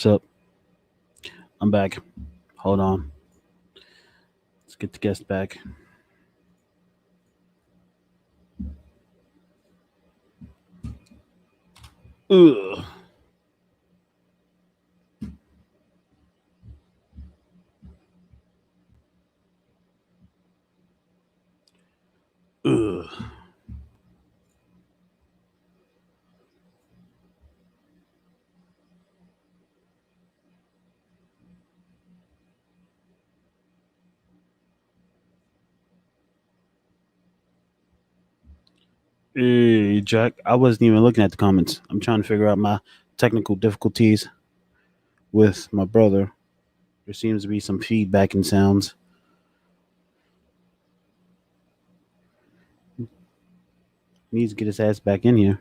What's up? I'm back. Hold on. Let's get the guest back. Ugh. Ugh. Hey, Jack. I wasn't even looking at the comments. I'm trying to figure out my technical difficulties with my brother. There seems to be some feedback and sounds. He needs to get his ass back in here.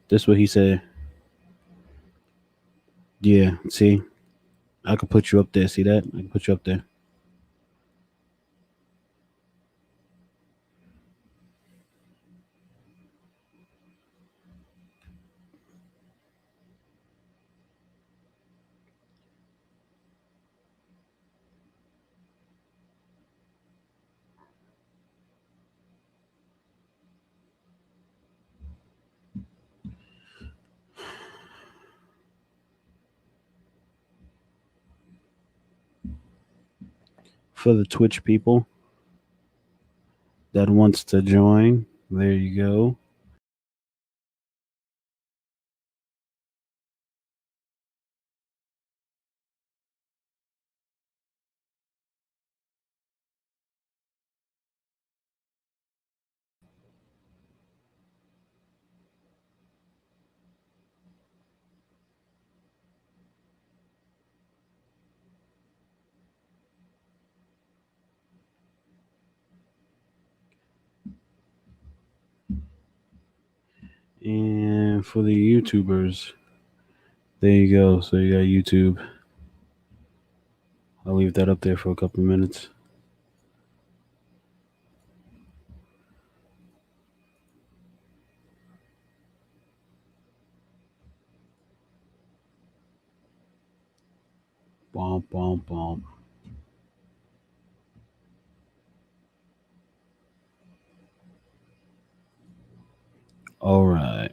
That's what he said. Yeah, see? I could put you up there. See that? I can put you up there. For the Twitch people that wants to join, there you go. And for the YouTubers, there you go. So you got YouTube. I'll leave that up there for a couple of minutes. Bomb, bomb, bomb. All right.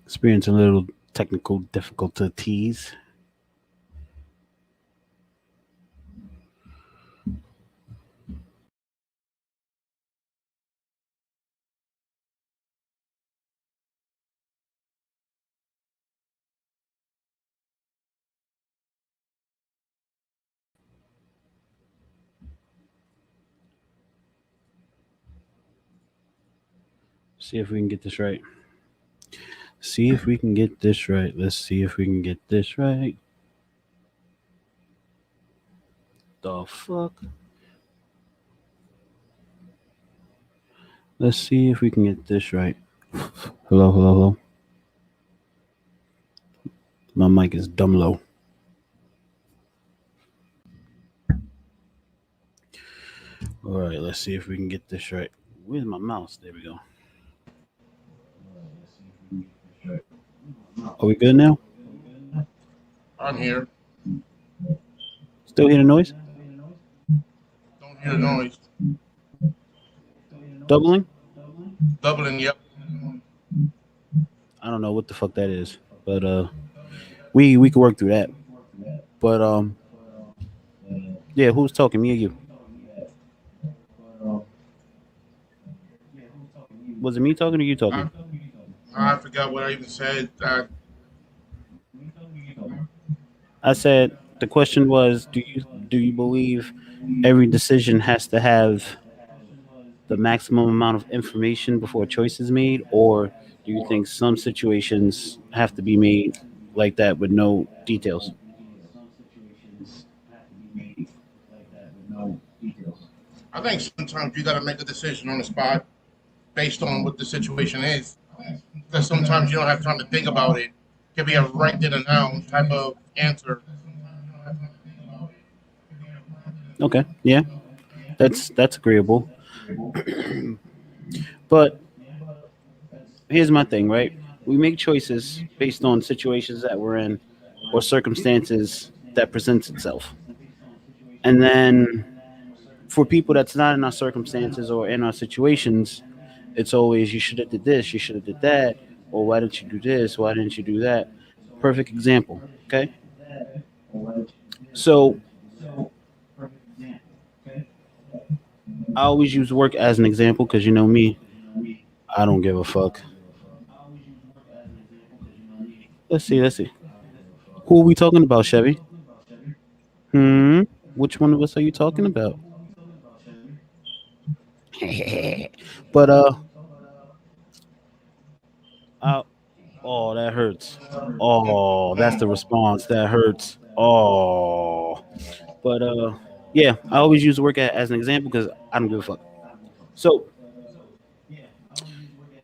Experiencing a little technical difficulties. See if we can get this right. See if we can get this right. Let's see if we can get this right. The fuck? Let's see if we can get this right. Hello, hello, hello. My mic is dumb low. All right, let's see if we can get this right. Where's my mouse? There we go. Are we good now? I'm here. Still hear the noise? Don't hear noise. Doubling? Doubling, yep. I don't know what the fuck that is, but we can work through that. But yeah, who's talking? Me or you? Was it me talking or you talking? I, I forgot what I even said. I said the question was, do you believe every decision has to have the maximum amount of information before a choice is made, or do you think some situations have to be made like that with no details? I think sometimes you got to make a decision on the spot based on what the situation is. Because sometimes you don't have time to think about it. It could be a right then and now type of answer. Okay, yeah, that's agreeable. But here's my thing, right? We make choices based on situations that we're in or circumstances that presents itself. And then for people that's not in our circumstances or in our situations, it's always you should have did this, you should have did that, or why didn't you do this, why didn't you do that? Perfect example. Okay, so I always use work as an example because you know me, I don't give a fuck. Let's see. Who are we talking about, Chevy? Hmm. Which one of us are you talking about? But uh, oh, that hurts. Oh, that's the response. That hurts. Oh, but yeah, I always use work as an example because I don't give a fuck. So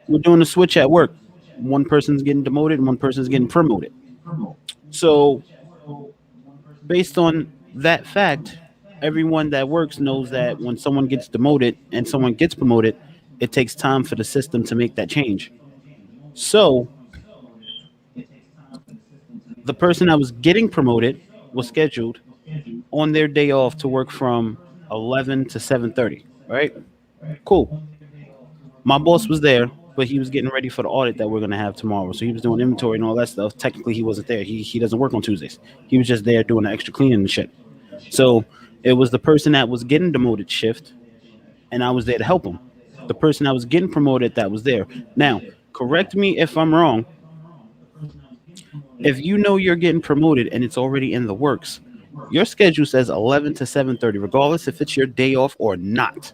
we're doing a switch at work. One person's getting demoted, and one person's getting promoted. So based on that fact, everyone that works knows that when someone gets demoted and someone gets promoted, it takes time for the system to make that change. So the person that was getting promoted was scheduled on their day off to work from 11 to 7:30, right? Cool. My boss was there, but he was getting ready for the audit that we're going to have tomorrow. So he was doing inventory and all that stuff. Technically, he wasn't there. He doesn't work on Tuesdays. He was just there doing the extra cleaning and shit. So it was the person that was getting demoted shift, and I was there to help him. The person that was getting promoted that was there. Now, correct me if I'm wrong. If you know you're getting promoted and it's already in the works, your schedule says 11 to 7:30, regardless if it's your day off or not.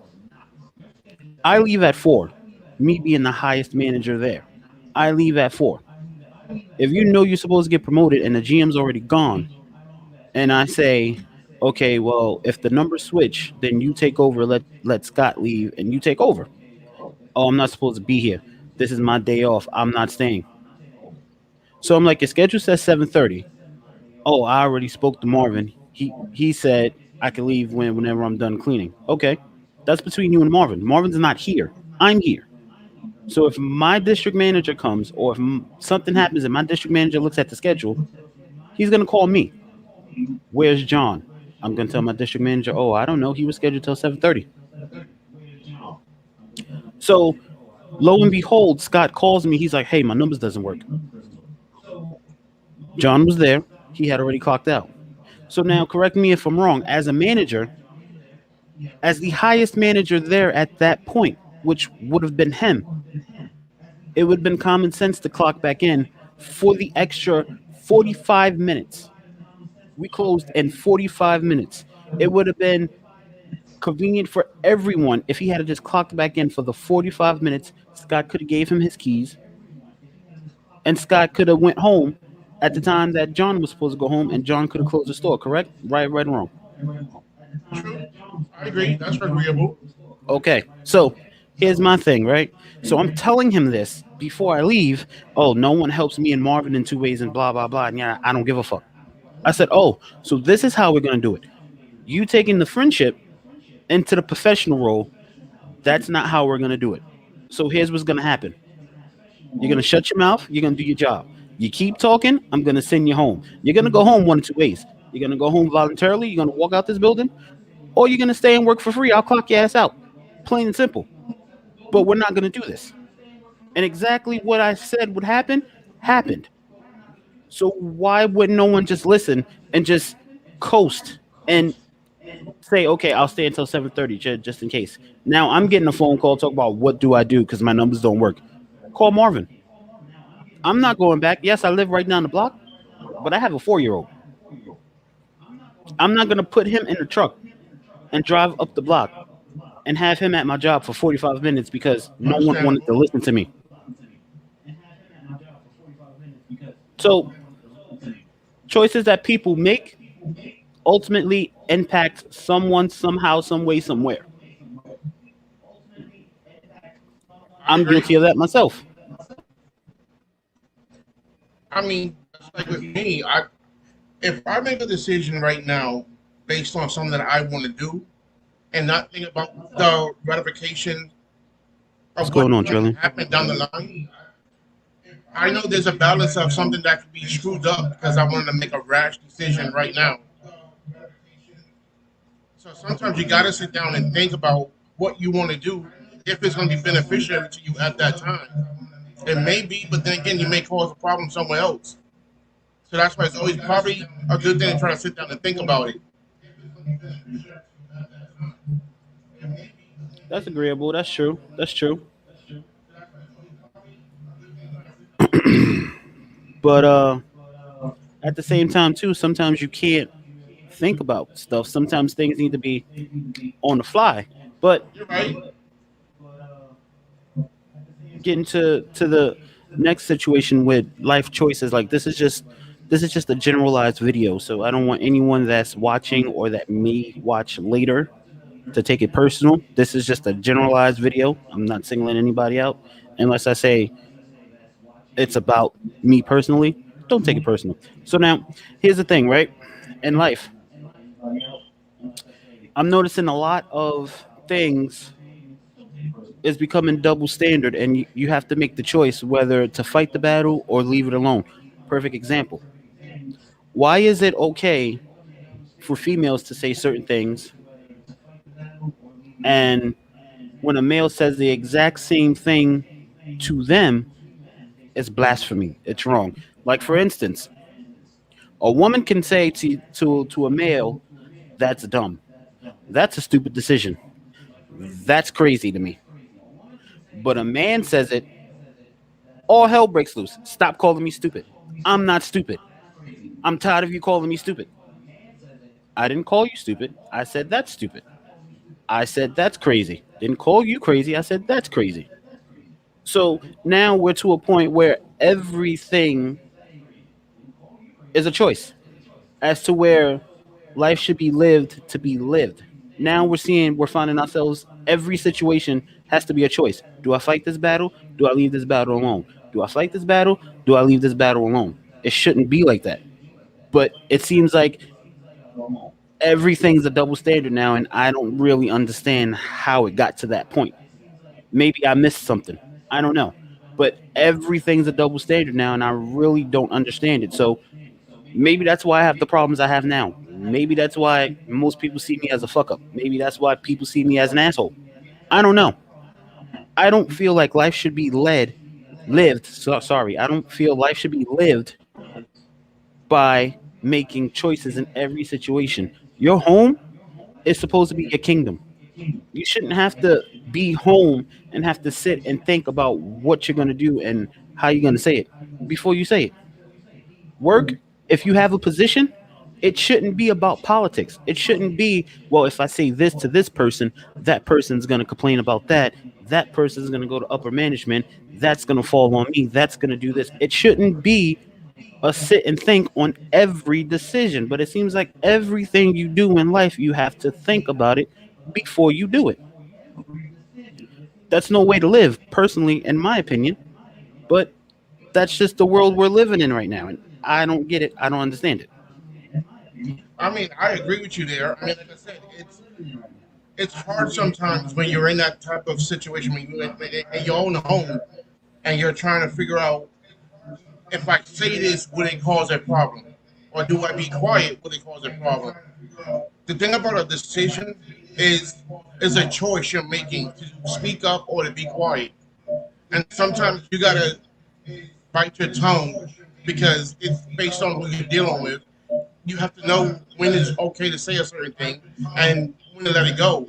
I leave at 4, me being the highest manager there. I leave at 4. If you know you're supposed to get promoted and the GM's already gone, and I say, okay, well, if the numbers switch, then you take over, let Scott leave, and you take over. Oh, I'm not supposed to be here. This is my day off. I'm not staying. So I'm like, your schedule says 7:30. Oh, I already spoke to Marvin. He said I can leave whenever I'm done cleaning. Okay, that's between you and Marvin. Marvin's not here. I'm here. So if my district manager comes, or if something happens and my district manager looks at the schedule, he's gonna call me. Where's John? I'm gonna tell my district manager. Oh, I don't know. He was scheduled till 7:30. So lo and behold, Scott calls me. He's like, "Hey, my numbers doesn't work." John was there. He had already clocked out. So now, correct me if I'm wrong. As a manager, as the highest manager there at that point, which would have been him, it would have been common sense to clock back in for the extra 45 minutes. We closed in 45 minutes. It would have been convenient for everyone if he had just clocked back in for the 45 minutes. Scott could have gave him his keys, and Scott could have went home at the time that John was supposed to go home, and John could have closed the store. Correct? Right, and wrong. True. I agree. That's agreeable. Okay, so here's my thing, right? So I'm telling him this before I leave. Oh, no one helps me and Marvin in 2 ways, and blah blah blah. And yeah, I don't give a fuck. I said, oh, so this is how we're gonna do it. You taking the friendship into the professional role. That's not how we're gonna do it. So here's what's gonna happen. You're gonna shut your mouth. You're gonna do your job. You keep talking. I'm gonna send you home. You're gonna go home one of 2 ways. You're gonna go home voluntarily. You're gonna walk out this building, or you're gonna stay and work for free. I'll clock your ass out. Plain and simple. But we're not gonna do this. And exactly what I said would happen happened. So why would no one just listen and just coast and say, okay, I'll stay until 7:30 just in case. Now I'm getting a phone call talk about what do I do because my numbers don't work. Call Marvin. I'm not going back. Yes, I live right down the block, but I have a 4-year old. I'm not gonna put him in the truck and drive up the block and have him at my job for 45 minutes because no one wanted to Understandable. listen to me. So choices that people make ultimately impact someone somehow, some way, somewhere. I I'm agree. guilty of that myself. I mean, it's like with me, if I make a decision right now based on something that I want to do and not think about the ratification What's of what going on, might Trillion? happen down the line, I know there's a balance of something that could be screwed up because I wanted to make a rash decision right now. So sometimes you got to sit down and think about what you want to do, if it's going to be beneficial to you at that time. It may be, but then again, you may cause a problem somewhere else. So that's why it's always probably a good thing to try to sit down and think about it. That's agreeable. That's true. That's true. But at the same time, too, sometimes you can't think about stuff. Sometimes things need to be on the fly. But You're right. getting to the next situation with life choices, like this is just a generalized video, so I don't want anyone that's watching or that may watch later to take it personal. This is just a generalized video. I'm not singling anybody out unless I say it's about me personally. Don't take it personal. So now, here's the thing, right? In life, I'm noticing a lot of things is becoming double standard, and you have to make the choice whether to fight the battle or leave it alone. Perfect example. Why is it okay for females to say certain things, and when a male says the exact same thing to them, it's blasphemy? It's wrong. Like, for instance, a woman can say to a male, "That's dumb. That's a stupid decision. That's crazy to me." But a man says it, all hell breaks loose. "Stop calling me stupid. I'm not stupid. I'm tired of you calling me stupid. I didn't call you stupid. I said that's stupid. I said that's crazy. Didn't call you crazy. I said that's crazy." So now we're to a point where everything is a choice as to where life should be lived to be lived. Now we're finding ourselves, every situation has to be a choice. Do I fight this battle? Do I leave this battle alone? Do I fight this battle? Do I leave this battle alone? It shouldn't be like that. But it seems like everything's a double standard now, and I don't really understand how it got to that point. Maybe I missed something. I don't know. But everything's a double standard now, and I really don't understand it. So maybe that's why I have the problems I have now. Maybe that's why most people see me as a fuck up. Maybe that's why people see me as an asshole. I don't know. I don't feel like life should be lived. So, sorry. I don't feel life should be lived by making choices in every situation. Your home is supposed to be your kingdom. You shouldn't have to be home and have to sit and think about what you're going to do and how you're going to say it before you say it. Work, if you have a position, it shouldn't be about politics. It shouldn't be, well, if I say this to this person, that person's going to complain about that. That person's going to go to upper management. That's going to fall on me. That's going to do this. It shouldn't be a sit and think on every decision. But it seems like everything you do in life, you have to think about it before you do it. That's no way to live, personally, in my opinion. But that's just the world we're living in right now. And I don't get it. I don't understand it. I mean, I agree with you there. I mean, like I said, it's hard sometimes when you're in that type of situation when you in your own home and you're trying to figure out, if I say this, would it cause a problem, or do I be quiet? Would it cause a problem? The thing about a decision is is a choice you're making to speak up or to be quiet. And sometimes you gotta bite your tongue because it's based on who you're dealing with. You have to know when it's okay to say a certain thing and when to let it go,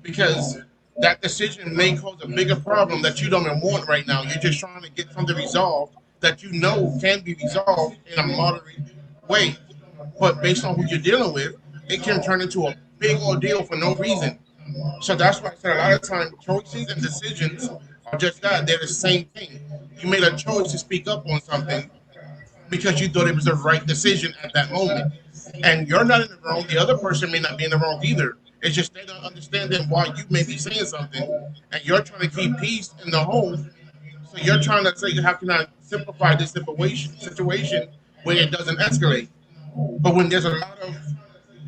because that decision may cause a bigger problem that you don't even want right now. You're just trying to get something resolved that you know can be resolved in a moderate way. But based on who you're dealing with, it can turn into a big ordeal for no reason. So that's why I said a lot of times choices and decisions are just that. They're the same thing. You made a choice to speak up on something because you thought it was the right decision at that moment. And you're not in the wrong. The other person may not be in the wrong either. It's just they don't understand then why you may be saying something, and you're trying to keep peace in the home. So you're trying to say how can I simplify this situation where it doesn't escalate. But when there's a lot of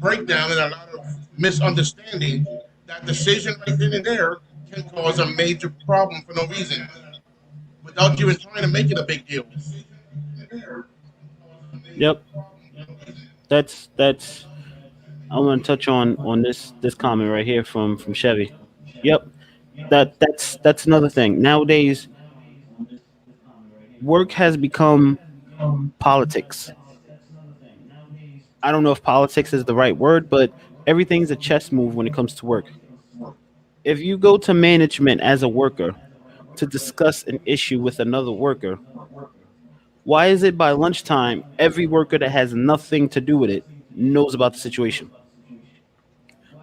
breakdown and a lot of misunderstanding, that decision right then and there can cause a major problem for no reason without you even trying to make it a big deal. Yep. That's I want to touch on this comment right here from Chevy. Yep. That's another thing. Nowadays, work has become politics. I don't know if politics is the right word, but everything's a chess move when it comes to work. If you go to management as a worker to discuss an issue with another worker, why is it by lunchtime every worker that has nothing to do with it knows about the situation?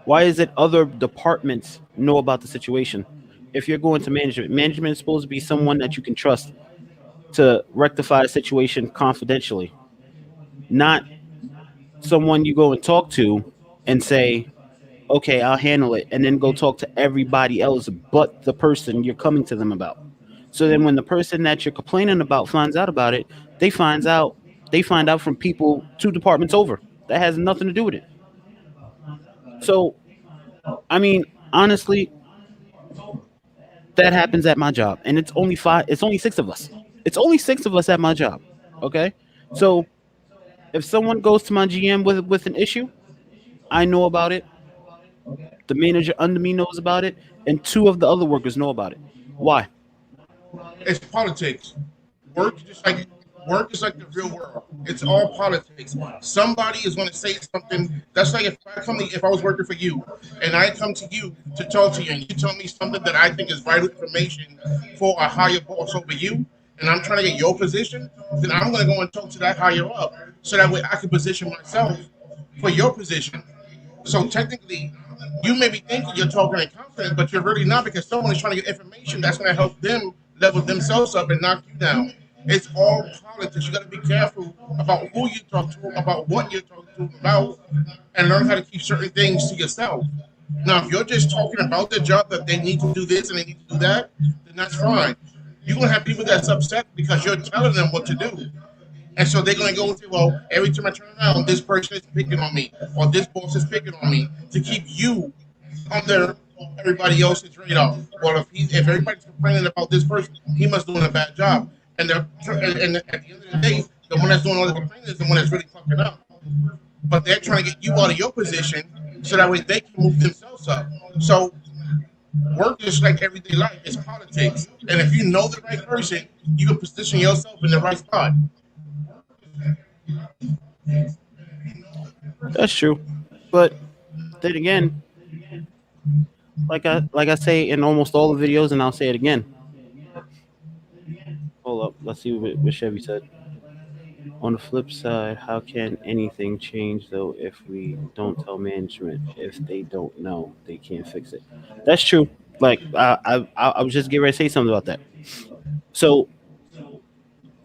Why is it other departments know about the situation? If you're going to management, management is supposed to be someone that you can trust to rectify a situation confidentially, not someone you go and talk to and say, okay, I'll handle it, and then go talk to everybody else but the person you're coming to them about. So then when the person that you're complaining about finds out about it, they finds out they find out from people two departments over. That has nothing to do with it. So I mean, honestly, that happens at my job. And it's only six of us. It's only six of us at my job. Okay? So if someone goes to my GM with an issue, I know about it. The manager under me knows about it, and two of the other workers know about it. Why? It's politics. Work is just like work is like the real world. It's all politics. Somebody is going to say something. That's like if I was working for you, and I come to you to talk to you, and you tell me something that I think is vital information for a higher boss over you, and I'm trying to get your position, then I'm going to go and talk to that higher up, so that way I can position myself for your position. So technically, you may be thinking you're talking in confidence, but you're really not because someone is trying to get information that's going to help them level themselves up and knock you down. It's all politics. You got to be careful about who you talk to, about what you're talking to about, and learn how to keep certain things to yourself. Now, if you're just talking about the job that they need to do this and they need to do that, then that's fine. You're going to have people that's upset because you're telling them what to do. And so they're going to go and say, well, every time I turn around, this person is picking on me, or this boss is picking on me to keep you under everybody else's radar. Well, if everybody's complaining about this person, he must doing a bad job. And at the end of the day, the one that's doing all the complaining is the one that's really fucking up. But they're trying to get you out of your position so that way they can move themselves up. So work is like everyday life. It's politics. And if you know the right person, you can position yourself in the right spot. That's true. But then again, like I say in almost all the videos, and I'll say it again. Hold up, let's see what Chevy said. On the flip side, how can anything change though if we don't tell management? If they don't know, they can't fix it. That's true. Like I was just getting ready to say something about that. So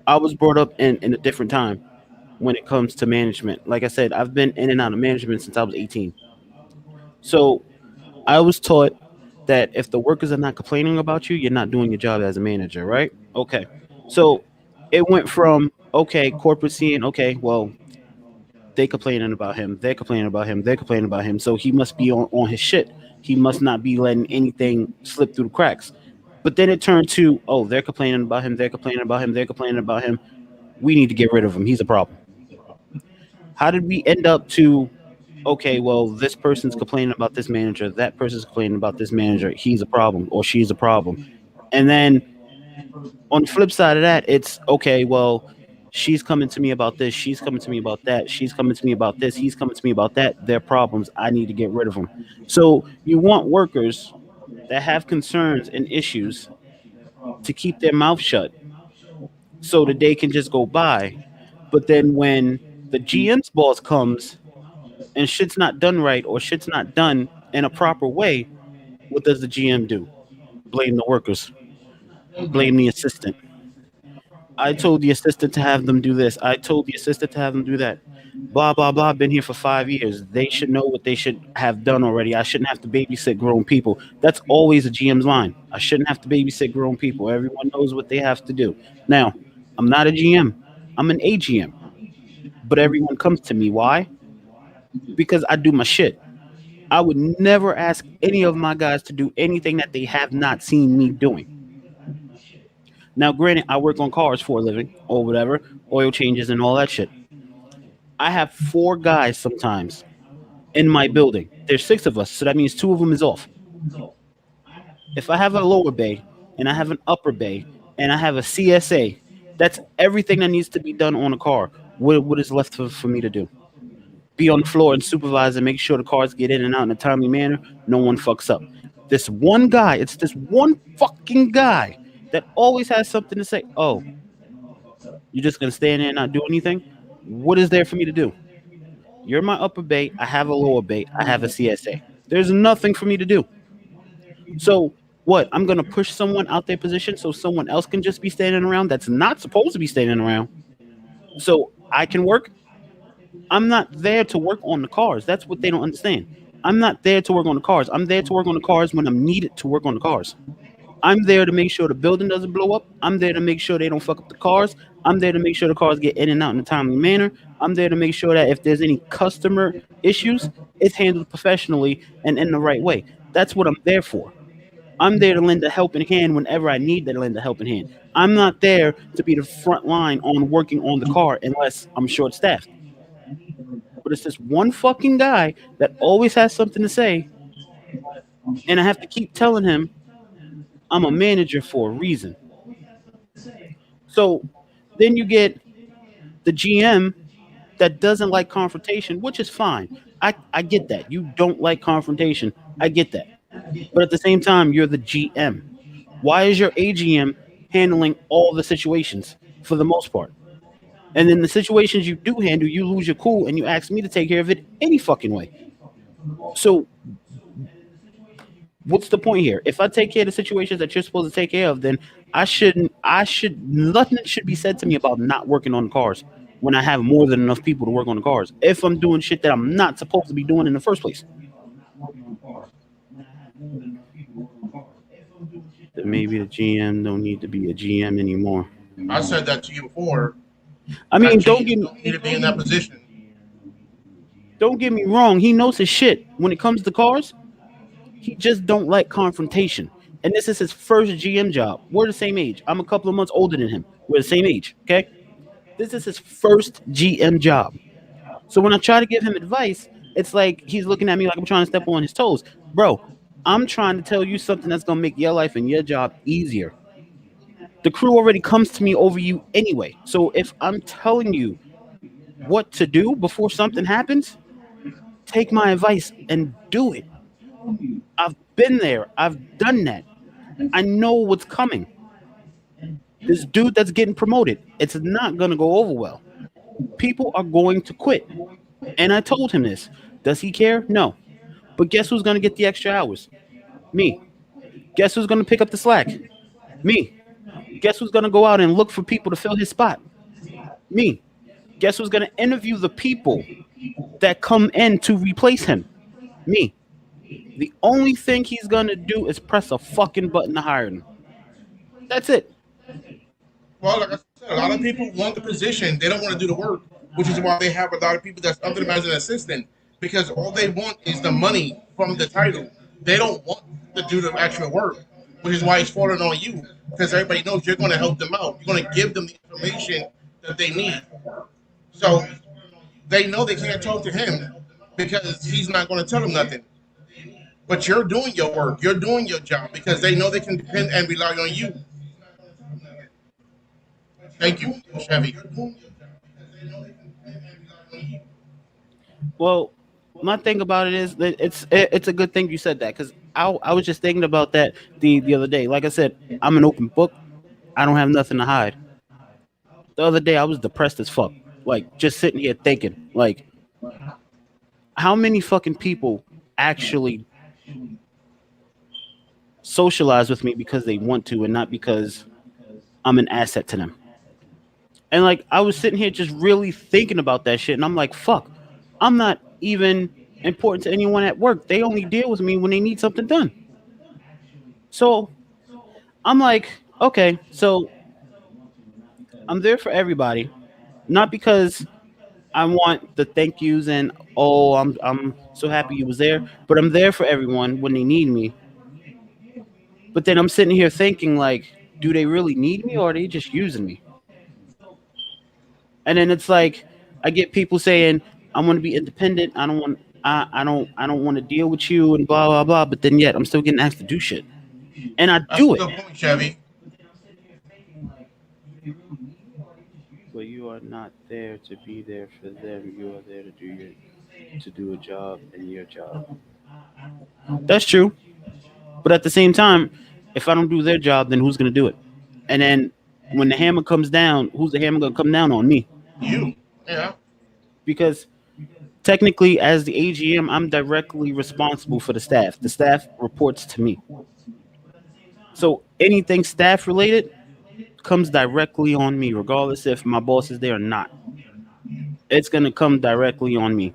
I was brought up in a different time when it comes to management. Like I said, I've been in and out of management since I was 18. So I was taught that if the workers are not complaining about you, you're not doing your job as a manager, right? Okay. So it went from okay, corporate seeing, okay, well, they complaining about him, they're complaining about him, they're complaining about him. So he must be on his shit. He must not be letting anything slip through the cracks. But then it turned to, oh, they're complaining about him, they're complaining about him, they're complaining about him. We need to get rid of him. He's a problem. How did we end up to okay, well, this person's complaining about this manager, that person's complaining about this manager, he's a problem or she's a problem. And then on the flip side of that, it's okay, well, she's coming to me about this, she's coming to me about that, she's coming to me about this, he's coming to me about that. They're problems. I need to get rid of them. So you want workers that have concerns and issues to keep their mouth shut so the day can just go by. But then when the GM's boss comes and shit's not done right or shit's not done in a proper way, what does the GM do? Blame the workers, blame the assistant. I told the assistant to have them do this. I told the assistant to have them do that. Blah blah blah. Been here for 5 years. They should know what they should have done already. I shouldn't have to babysit grown people. That's always a GM's line. I shouldn't have to babysit grown people. Everyone knows what they have to do. Now, I'm not a GM. I'm an AGM. But everyone comes to me. Why? Because I do my shit. I would never ask any of my guys to do anything that they have not seen me doing. Now, granted, I work on cars for a living or whatever, oil changes and all that shit. I have 4 guys sometimes in my building. There's 6 of us, so that means 2 of them is off. If I have a lower bay and I have an upper bay and I have a CSA, that's everything that needs to be done on a car. What is left for me to do? Be on the floor and supervise and make sure the cars get in and out in a timely manner. No one fucks up. This one guy, it's this one fucking guy that always has something to say. Oh, you're just gonna stand there and not do anything? What is there for me to do? You're my upper bay. I have a lower bay. I have a CSA. There's nothing for me to do. So what? I'm gonna push someone out their position so someone else can just be standing around that's not supposed to be standing around. So I can work. I'm not there to work on the cars. That's what they don't understand. I'm not there to work on the cars. I'm there to work on the cars when I'm needed to work on the cars. I'm there to make sure the building doesn't blow up. I'm there to make sure they don't fuck up the cars. I'm there to make sure the cars get in and out in a timely manner. I'm there to make sure that if there's any customer issues, it's handled professionally and in the right way. That's what I'm there for. I'm there to lend a helping hand whenever I need to lend a helping hand. I'm not there to be the front line on working on the car unless I'm short staffed. But it's this one fucking guy that always has something to say, and I have to keep telling him I'm a manager for a reason. So then you get the GM that doesn't like confrontation, which is fine. I get that. You don't like confrontation. I get that. But at the same time, you're the GM. Why is your AGM handling all the situations for the most part? And then the situations you do handle, you lose your cool and you ask me to take care of it any fucking way. So what's the point here? If I take care of the situations that you're supposed to take care of, then nothing should be said to me about not working on cars when I have more than enough people to work on the cars. If I'm doing shit that I'm not supposed to be doing in the first place. Then maybe the GM don't need to be a GM anymore. I said that to you before. I mean, That you don't need to be in that position. don't get me wrong. He knows his shit when it comes to cars. He just don't like confrontation. And this is his first GM job. We're the same age. I'm a couple of months older than him. We're the same age. Okay. This is his first GM job. So when I try to give him advice, it's like he's looking at me like I'm trying to step on his toes. Bro, I'm trying to tell you something that's gonna make your life and your job easier. The crew already comes to me over you anyway. So if I'm telling you what to do before something happens, take my advice and do it. I've been there. I've done that. I know what's coming. This dude that's getting promoted, it's not going to go over well. People are going to quit. And I told him this. Does he care? No. But guess who's going to get the extra hours? Me. Guess who's going to pick up the slack? Me. Guess who's going to go out and look for people to fill his spot? Me. Guess who's going to interview the people that come in to replace him? Me. The only thing he's going to do is press a fucking button to hire him. That's it. Well, like I said, a lot of people want the position. They don't want to do the work, which is why they have a lot of people that's under them as an assistant because all they want is the money from the title. They don't want to do the actual work, which is why it's falling on you because everybody knows you're going to help them out. You're going to give them the information that they need. So they know they can't talk to him because he's not going to tell them nothing. But you're doing your work. You're doing your job because they know they can depend and rely on you. Thank you, Chevy. Well, my thing about it is that it's a good thing you said that because I was just thinking about that the other day. Like I said, I'm an open book. I don't have nothing to hide. The other day I was depressed as fuck. Like just sitting here thinking, like, how many fucking people actually socialize with me because they want to and not because I'm an asset to them. And like I was sitting here just really thinking about that shit, and I'm like, fuck, I'm not even important to anyone at work. They only deal with me when they need something done. So I'm like, okay, so I'm there for everybody, not because I want the thank yous and oh, I'm so happy you was there, but I'm there for everyone when they need me. But then I'm sitting here thinking like, do they really need me or are they just using me? And then it's like I get people saying I want to be independent. I don't want to deal with you and blah blah blah. But then yet I'm still getting asked to do shit, and I That's a do it. good point, Chevy. But you are not there to be there for them. You are there to do a job and your job. That's true. But at the same time, if I don't do their job, then who's gonna do it? And then when the hammer comes down, who's the hammer gonna come down on? Me. You, yeah. Because technically, as the AGM, I'm directly responsible for the staff. The staff reports to me. So anything staff related comes directly on me, regardless if my boss is there or not. It's gonna come directly on me,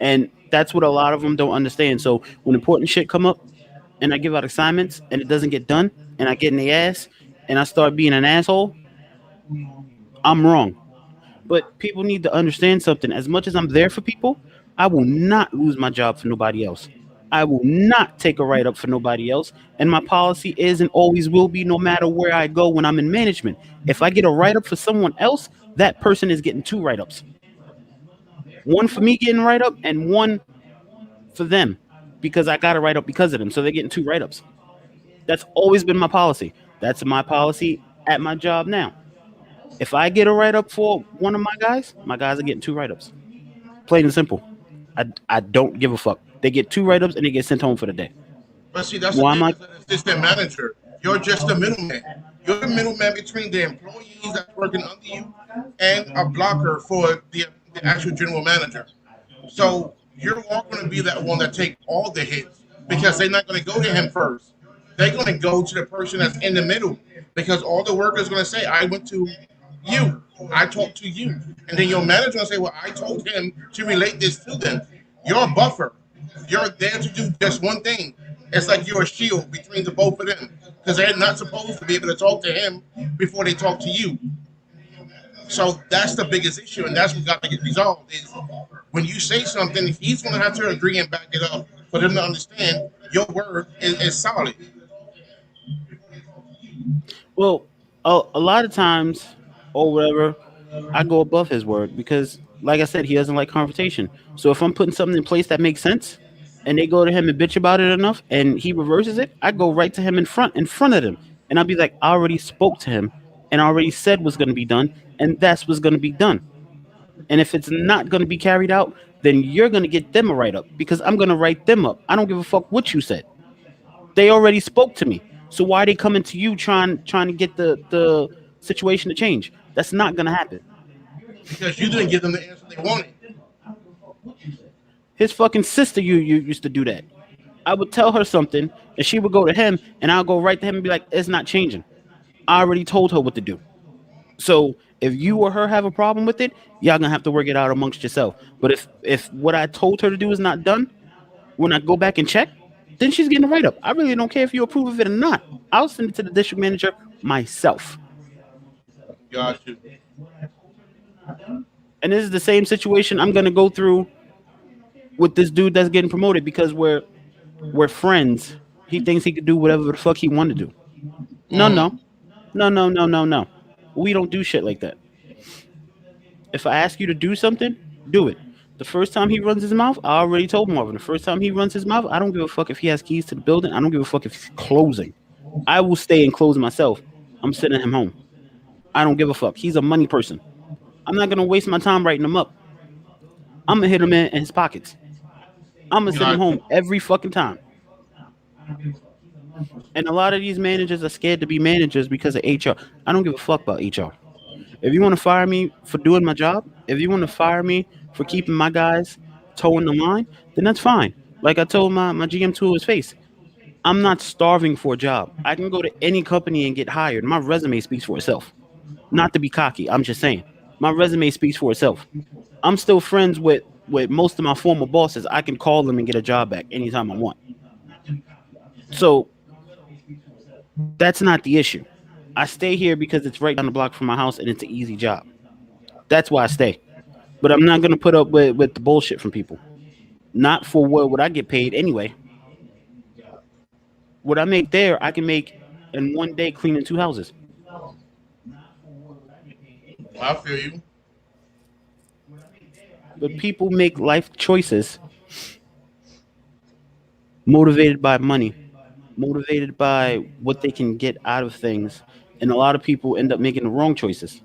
and that's what a lot of them don't understand. So when important shit come up, and I give out assignments and it doesn't get done, and I get in the ass, and I start being an asshole, I'm wrong. But people need to understand something. As much as I'm there for people, I will not lose my job for nobody else. I will not take a write up for nobody else. And my policy is and always will be no matter where I go when I'm in management. If I get a write up for someone else, that person is getting two write ups. One for me getting write up and one for them because I got a write up because of them. So they're getting two write ups. That's always been my policy. That's my policy at my job now. If I get a write up for one of my guys are getting two write ups. Plain and simple. I don't give a fuck. They get two write ups and they get sent home for the day. But see, that's the Why am thing I? as an assistant manager. You're just a middleman. You're the middleman between the employees that's working under you and a blocker for the actual general manager. So you're all going to be that one that take all the hits because they're not going to go to him first. They're going to go to the person that's in the middle because all the workers going to say, "I went to you, I talked to you," and then your manager will say, "Well, I told him to relate this to them." You're a buffer. You're there to do just one thing. It's like you're a shield between the both of them because they're not supposed to be able to talk to him before they talk to you. So that's the biggest issue, and that's what got to get resolved. Is when you say something, he's going to have to agree and back it up for them to understand your word is solid. Well, a lot of times or whatever, I go above his word because, like I said, he doesn't like confrontation. So if I'm putting something in place that makes sense, and they go to him and bitch about it enough, and he reverses it, I go right to him in front of them, and I'll be like, I already spoke to him, and I already said what's going to be done, and that's what's going to be done. And if it's not going to be carried out, then you're going to get them a write up because I'm going to write them up. I don't give a fuck what you said. They already spoke to me. So why are they coming to you trying to get the situation to change? That's not going to happen. Because you didn't give them the answer they wanted. His fucking sister you used to do that. I would tell her something and she would go to him and I'll go right to him and be like, it's not changing. I already told her what to do. So if you or her have a problem with it, y'all gonna have to work it out amongst yourself. But if what I told her to do is not done, when I go back and check, then she's getting a write up. I really don't care if you approve of it or not. I'll send it to the district manager myself. Got you. And this is the same situation I'm gonna go through with this dude that's getting promoted because we're friends. He thinks he could do whatever the fuck he want to do. No, Mm. no, no, no, no, no, no. We don't do shit like that. If I ask you to do something, do it. The first time he runs his mouth, I already told Marvin. The first time he runs his mouth, I don't give a fuck if he has keys to the building. I don't give a fuck if he's closing. I will stay and close myself. I'm sending him home. I don't give a fuck. He's a money person. I'm not gonna waste my time writing him up. I'm gonna hit him in his pockets. I'm gonna send him Got you. home every fucking time. And a lot of these managers are scared to be managers because of HR. I don't give a fuck about HR. If you want to fire me for doing my job, if you want to fire me for keeping my guys towing the line, then that's fine. Like I told my GM to his face, I'm not starving for a job. I can go to any company and get hired. My resume speaks for itself. Not to be cocky, I'm just saying. My resume speaks for itself. I'm still friends with most of my former bosses. I can call them and get a job back anytime I want. So that's not the issue. I stay here because it's right down the block from my house and it's an easy job. That's why I stay. But I'm not gonna put up with the bullshit from people. Not for what I get paid anyway. What I make there, I can make in one day cleaning two houses. I feel you. But people make life choices motivated by money, motivated by what they can get out of things. And a lot of people end up making the wrong choices.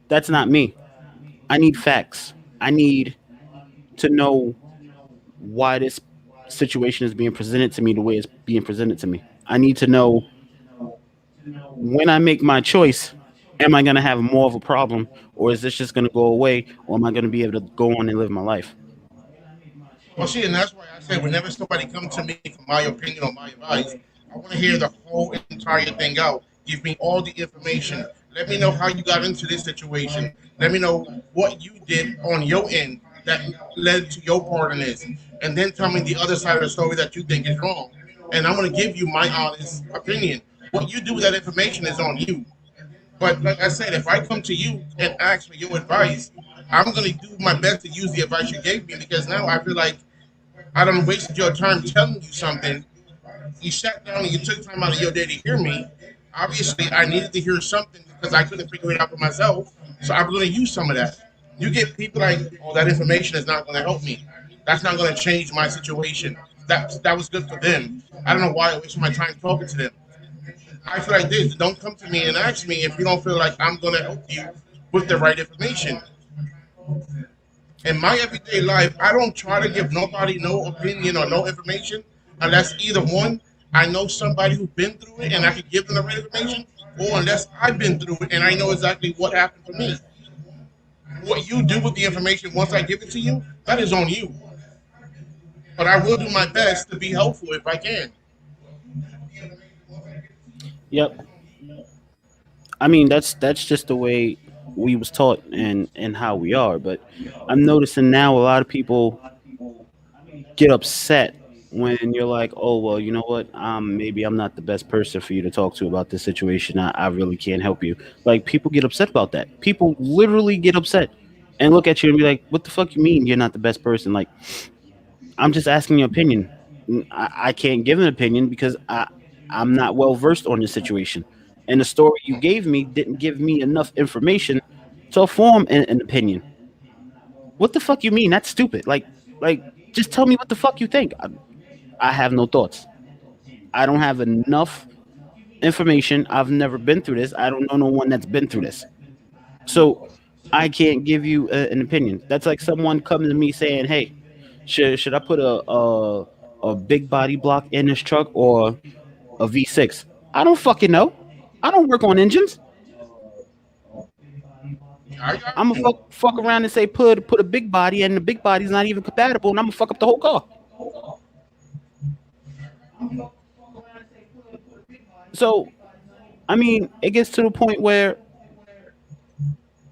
That's not me. I need facts. I need to know why this situation is being presented to me the way it's being presented to me. I need to know when I make my choice, am I going to have more of a problem or is this just going to go away or am I going to be able to go on and live my life? Well, see, and that's why I say whenever somebody comes to me for my opinion or my advice, I want to hear the whole entire thing out. Give me all the information. Let me know how you got into this situation. Let me know what you did on your end that led to your part in this. And then tell me the other side of the story that you think is wrong. And I'm going to give you my honest opinion. What you do with that information is on you. But like I said, if I come to you and ask for your advice, I'm going to do my best to use the advice you gave me because now I feel like I done wasted your time telling you something. You sat down and you took time out of your day to hear me. Obviously, I needed to hear something because I couldn't figure it out for myself. So I'm going to use some of that. You get people like, oh, that information is not going to help me. That's not going to change my situation. That was good for them. I don't know why I waste my time talking to them. I feel like this. Don't come to me and ask me if you don't feel like I'm going to help you with the right information. In my everyday life, I don't try to give nobody no opinion or no information unless either one, I know somebody who's been through it and I can give them the right information, or unless I've been through it and I know exactly what happened for me. What you do with the information once I give it to you, that is on you. But I will do my best to be helpful if I can. Yep. I mean, that's just the way we was taught and how we are. But I'm noticing now a lot of people get upset when you're like, oh well, you know what? Maybe I'm not the best person for you to talk to about this situation. I really can't help you. Like people get upset about that. People literally get upset and look at you and be like, what the fuck you mean you're not the best person? Like I'm just asking your opinion. I can't give an opinion because I'm not well versed on the situation. And the story you gave me didn't give me enough information to form an opinion. What the fuck you mean? That's stupid. Like, just tell me what the fuck you think. I have no thoughts. I don't have enough information. I've never been through this. I don't know no one that's been through this. So I can't give you an opinion. That's like someone coming to me saying, "Hey, should I put a big body block in this truck or a V6?" I don't fucking know. I don't work on engines. I got I'm gonna you. fuck around and say put a big body and the big body's not even compatible and I'm gonna fuck up the whole car. So I mean, it gets to the point where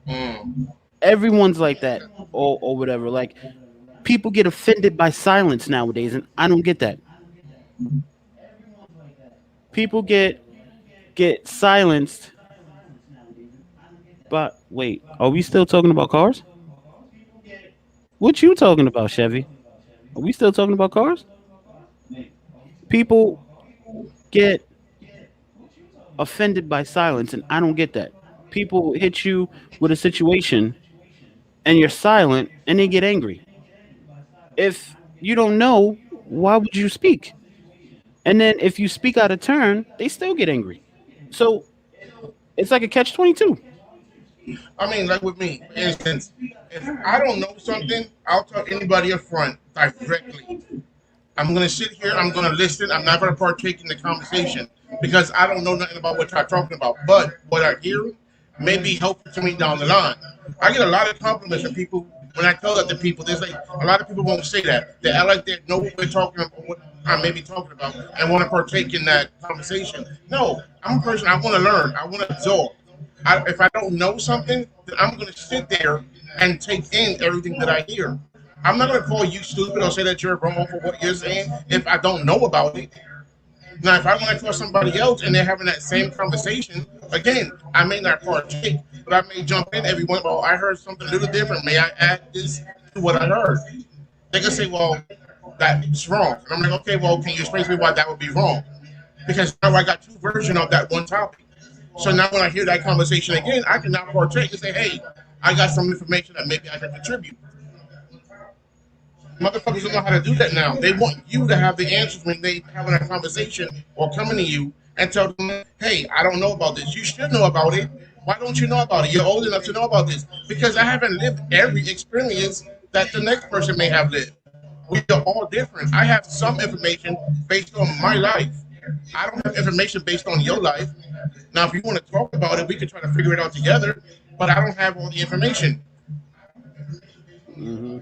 Mm. everyone's like that or whatever. Like people get offended by silence nowadays, and I don't get that. People get silenced. But wait, are we still talking about cars? What you talking about, Chevy? Are we still talking about cars? People get offended by silence, and I don't get that. People hit you with a situation, and you're silent, and they get angry. If you don't know, why would you speak? And then if you speak out of turn, they still get angry. So it's like a catch 22. I mean, like with me, for instance, if I don't know something, I'll tell anybody up front directly. I'm gonna sit here. I'm gonna listen. I'm not gonna partake in the conversation because I don't know nothing about what y'all talking about. But what I hear may be helpful to me down the line. I get a lot of compliments from people When I tell that to people, there's like a lot of people won't say that. They act like they know what we're talking about, what I may be talking about, and want to partake in that conversation. No, I'm a person. I want to learn. I want to absorb. If I don't know something, then I'm going to sit there and take in everything that I hear. I'm not going to call you stupid or say that you're wrong for what you're saying if I don't know about it. Now, if I want to call somebody else and they're having that same conversation, again, I may not partake, but I may jump in every once. Well, I heard something a little different. May I add this to what I heard? They can say, well, that's wrong. And I'm like, okay, well, can you explain to me why that would be wrong? Because now I got two versions of that one topic. So now when I hear that conversation again, I can now partake and say, hey, I got some information that maybe I can contribute. Motherfuckers don't know how to do that now. They want you to have the answers when they having a conversation or coming to you and tell them, hey, I don't know about this. You should know about it. Why don't you know about it? You're old enough to know about this. Because I haven't lived every experience that the next person may have lived. We are all different. I have some information based on my life. I don't have information based on your life. Now, if you want to talk about it, we can try to figure it out together, but I don't have all the information. Hmm.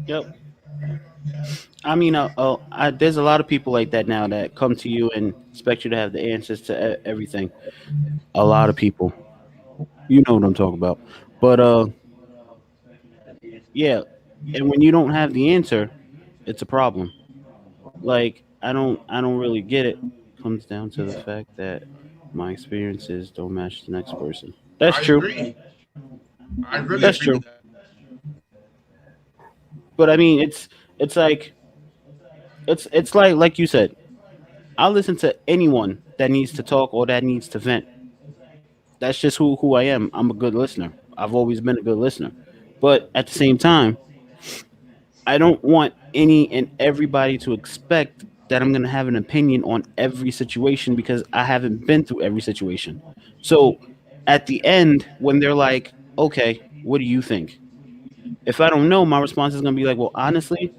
Yep. I mean, there's a lot of people like that now that come to you and expect you to have the answers to everything. A lot of people, you know what I'm talking about. But yeah, and when you don't have the answer, it's a problem. Like I don't really get it. Comes down to the fact that my experiences don't match the next person. That's I true. agree. I really That's agree with true. that. But I mean, it's like it's like you said. I'll listen to anyone that needs to talk or that needs to vent. That's just who I am. I'm a good listener. I've always been a good listener. But at the same time, I don't want any and everybody to expect that I'm going to have an opinion on every situation because I haven't been through every situation. So at the end, when they're like, okay, what do you think? If I don't know, my response is going to be like, well, honestly,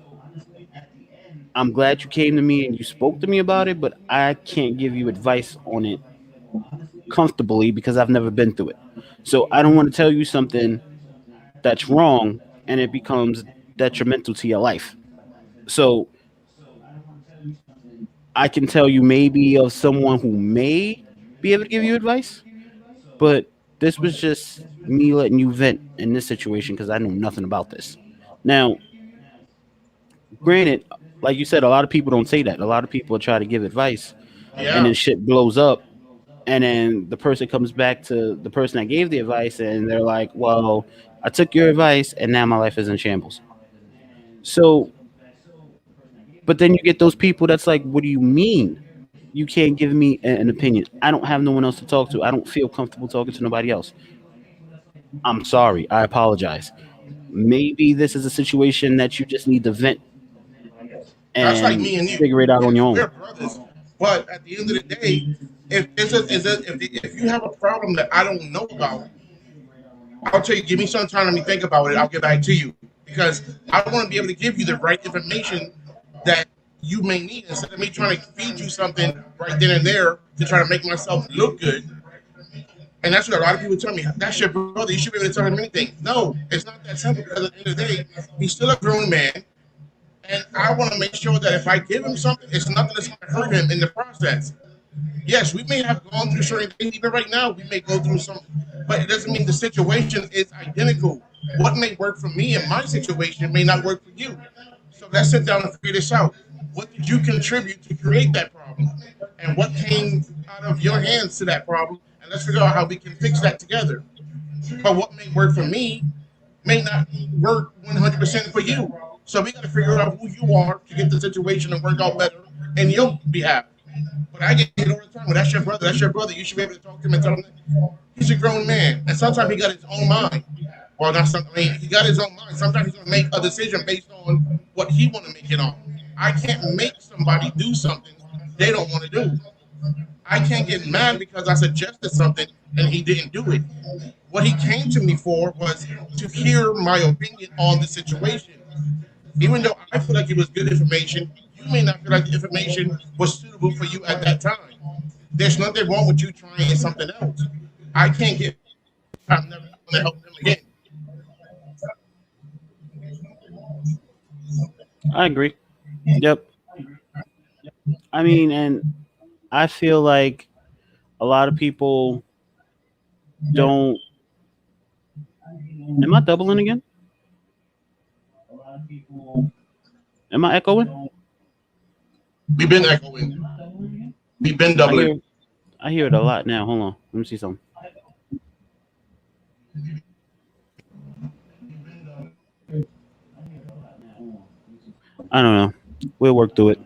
I'm glad you came to me and you spoke to me about it, but I can't give you advice on it comfortably because I've never been through it. So I don't want to tell you something that's wrong and it becomes detrimental to your life. So I can tell you maybe of someone who may be able to give you advice, but this was just me letting you vent in this situation because I know nothing about this. Now, granted, like you said, a lot of people don't say that. A lot of people try to give advice and Yeah, then shit blows up. And then the person comes back to the person that gave the advice and they're like, well, I took your advice and now my life is in shambles. So, but then you get those people that's like, what do you mean? You can't give me an opinion. I don't have no one else to talk to. I don't feel comfortable talking to nobody else. I'm sorry. I apologize. Maybe this is a situation that you just need to vent that's like and me and you. figure it out on your We're own. brothers, but at the end of the day, if you have a problem that I don't know about, I'll tell you, give me some time. Let me think about it. I'll get back to you because I want to be able to give you the right information that you may need instead of me trying to feed you something right then and there to try to make myself look good. And that's what a lot of people tell me. That's your brother. You should be able to tell him anything. No, it's not that simple because at the end of the day, he's still a grown man. And I want to make sure that if I give him something, it's nothing that's going to hurt him in the process. Yes, we may have gone through certain things. Even right now, we may go through something, but it doesn't mean the situation is identical. What may work for me in my situation may not work for you. So let's sit down and figure this out. What did you contribute to create that problem? And what came out of your hands to that problem? And let's figure out how we can fix that together. But what may work for me may not work 100% for you. So we got to figure out who you are to get the situation to work out better in your behalf. But I get it all the time. Well, that's your brother. That's your brother. You should be able to talk to him and tell him that he's a grown man. And sometimes he got his own mind. Well, not some, I mean, he got his own mind. Sometimes he's going to make a decision based on what he want to make it on. I can't make somebody do something they don't want to do. I can't get mad because I suggested something and he didn't do it. What he came to me for was to hear my opinion on the situation. Even though I feel like it was good information, you may not feel like the information was suitable for you at that time. There's nothing wrong with you trying something else. I can't get. I'm never going to help them again. I agree. Yep. I mean, and I feel like a lot of people don't. Am I doubling again? Am I echoing? We've been echoing. We've been I doubling. hear. I hear it a lot now. Hold on. Let me see something. I don't know. We'll work through it.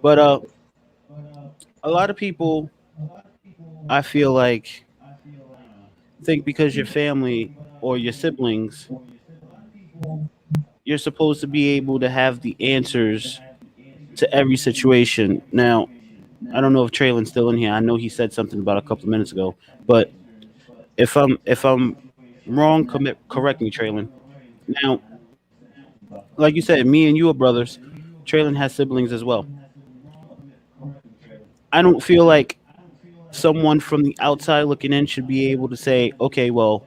But a lot of people, I feel like, think because your family or your siblings, you're supposed to be able to have the answers to every situation. Now, I don't know if Traylin's still in here. I know he said something about a couple of minutes ago, but if I'm wrong, correct me, Traylon. Now, like you said, me and you are brothers. Traylon has siblings as well. I don't feel like someone from the outside looking in should be able to say, okay, well,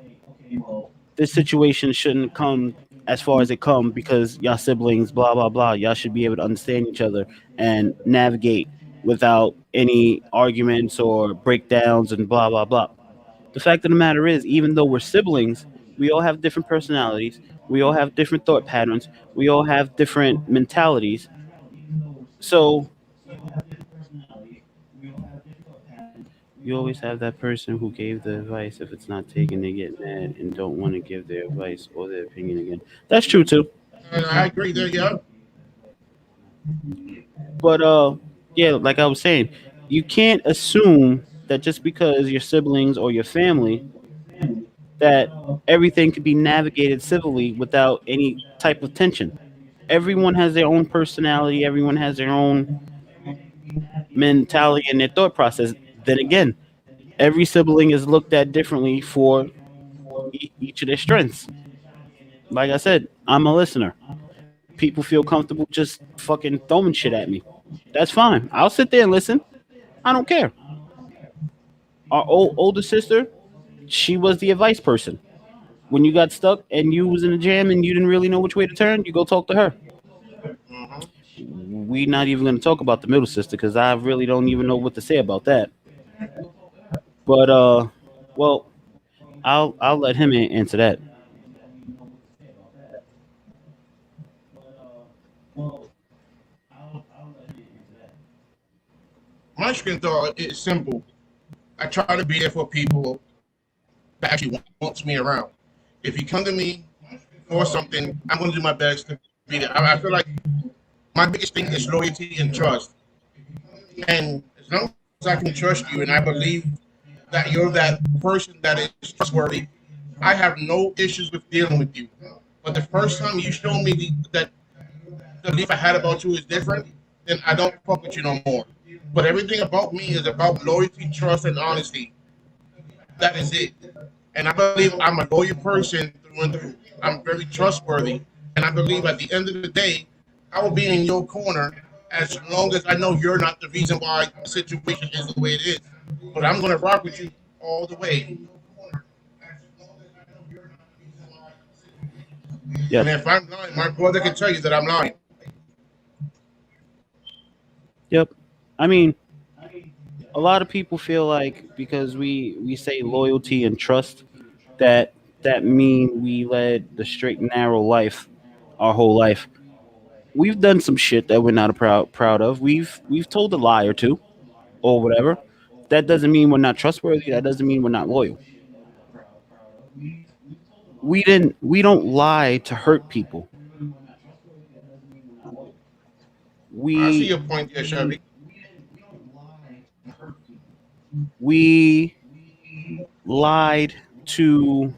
this situation shouldn't come as far as it come because y'all siblings, blah blah blah. Y'all should be able to understand each other and navigate without any arguments or breakdowns and blah blah blah. The fact of the matter is, even though we're siblings, we all have different personalities. We all have different thought patterns. We all have different mentalities. So you always have that person who gave the advice. If it's not taken, they get mad and don't want to give their advice or their opinion again. That's true too. And I agree. There you go. But yeah, like I was saying, you can't assume that just because your siblings or your family that everything can be navigated civilly without any type of tension. Everyone has their own personality, everyone has their own mentality and their thought process. Then again, every sibling is looked at differently for each of their strengths. Like I said, I'm a listener. People feel comfortable just fucking throwing shit at me. That's fine. I'll sit there and listen. I don't care. Our older sister, she was the advice person. When you got stuck and you was in a jam and you didn't really know which way to turn, you go talk to her. Hmm. We not even going to talk about the middle sister because I really don't even know what to say about that. But well, I'll let him answer that. My strength though is simple. I try to be there for people that actually wants me around. If you come to me for something, I'm going to do my best to be there. I feel like my biggest thing is loyalty and trust. And as long as I can trust you and I believe that you're that person that is trustworthy, I have no issues with dealing with you. But the first time you show me that the belief I had about you is different, then I don't fuck with you no more. But everything about me is about loyalty, trust, and honesty. That is it. And I believe I'm a loyal person through and through. I'm very trustworthy. And I believe at the end of the day, I will be in your corner as long as I know you're not the reason why the situation is the way it is. But I'm going to rock with you all the way. And Yep. if I'm lying, my brother can tell you that I'm lying. Yep. I mean, a lot of people feel like because we say loyalty and trust that that mean we led the straight and narrow life our whole life. We've done some shit that we're not proud of. We've told a lie or two or whatever. That doesn't mean we're not trustworthy. That doesn't mean we're not loyal. We don't lie to hurt people. I see We your point there, Chevy. we lied to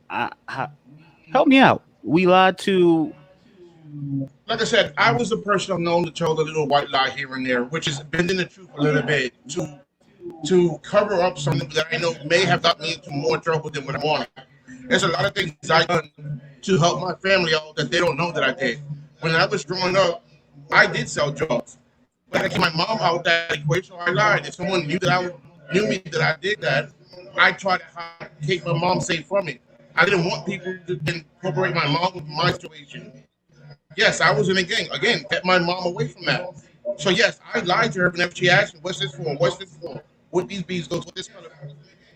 uh, help me out. We lied to Like I said, I was the person known to tell the little white lie here and there, which is bending the truth a little bit to cover up something that I know may have got me into more trouble than what I wanted. There's a lot of things I done to help my family out that they don't know that I did. When I was growing up, I did sell drugs, but I kept my mom out that equation. So I lied. If someone knew me that I did that, I tried to take my mom safe from it. I didn't want people to incorporate my mom with my situation. Yes, I was in a gang. Again, kept my mom away from that. So yes, I lied to her whenever she asked me, "What's this for? What's this for? What these beads go? What this color for?"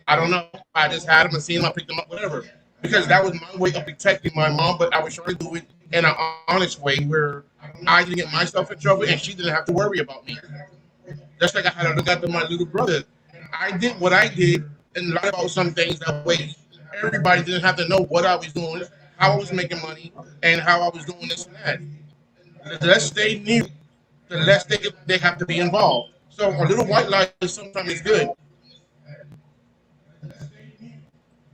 I don't know. I just had them and seen them. I picked them up, whatever. Because that was my way of protecting my mom, but I was trying to do it in an honest way where I didn't get myself in trouble and she didn't have to worry about me. Just like I had to look after my little brother. I did what I did and lied about some things that way. Everybody didn't have to know what I was doing, how I was making money, and how I was doing this and that. The less they knew, the less they have to be involved. So a little white lie sometimes is good.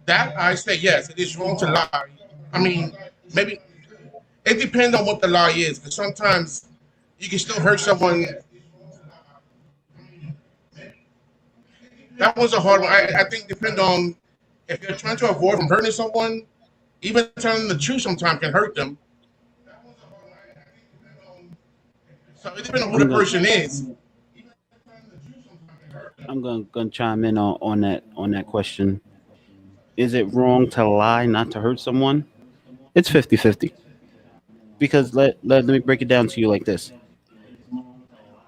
That I say yes, it is wrong to lie. I mean, maybe it depends on what the lie is, because sometimes you can still hurt someone. That was a hard one. I think depend on if you're trying to avoid from hurting someone, even telling the truth sometimes can hurt them. So it depends on who the I'm gonna person is. I'm gonna chime in on that question. Is it wrong to lie not to hurt someone? It's 50-50. Because let me break it down to you like this.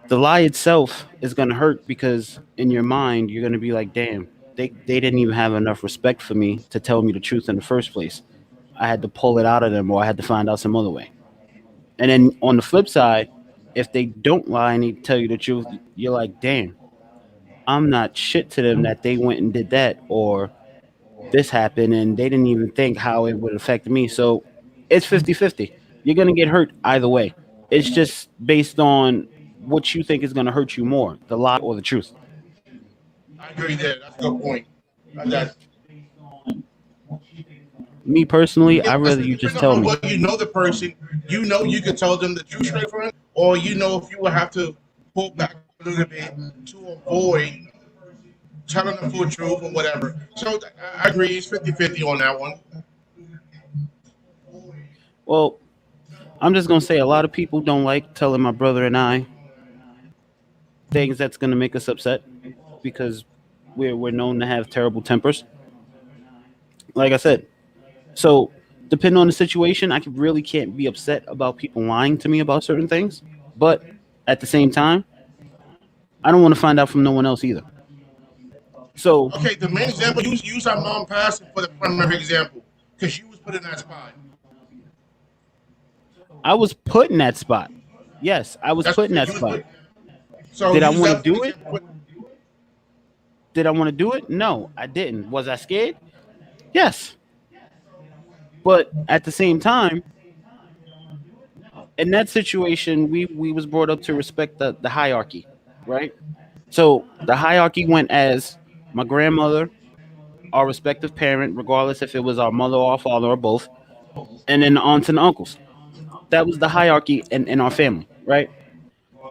The lie itself is going to hurt because in your mind you're going to be like, damn, they didn't even have enough respect for me to tell me the truth in the first place. I had to pull it out of them, or I had to find out some other way. And then on the flip side, if they don't lie and they tell you the truth, you're like, damn, I'm not shit to them that they went and did that, or this happened and they didn't even think how it would affect me. So it's 50-50. You're going to get hurt either way. It's just based on what you think is going to hurt you more, the lie or the truth. I agree there. That's a good point. That Me personally, yeah, I because rather it you just depends tell on me. what you know the person. You know you can tell them the truth straight front, or you know if you will have to pull back a little bit to avoid telling the full truth or whatever. So I agree. It's 50-50 on that one. Well, I'm just going to say a lot of people don't like telling my brother and I things that's going to make us upset because we're known to have terrible tempers. Like I said, so depending on the situation, really can't be upset about people lying to me about certain things. But at the same time, I don't want to find out from no one else either. So Okay, the main example, use our mom passing for the primary example, because she was put in that spot. I was put in that spot. Yes, I was That's put in okay. that You was spot. put. So Did I use want to that for do it? example. Did I want to do it? No, I didn't. Was I scared? Yes. But at the same time, in that situation, we was brought up to respect the hierarchy, right? So the hierarchy went as my grandmother, our respective parent, regardless if it was our mother or our father or both, and then the aunts and the uncles. That was the hierarchy in our family, right?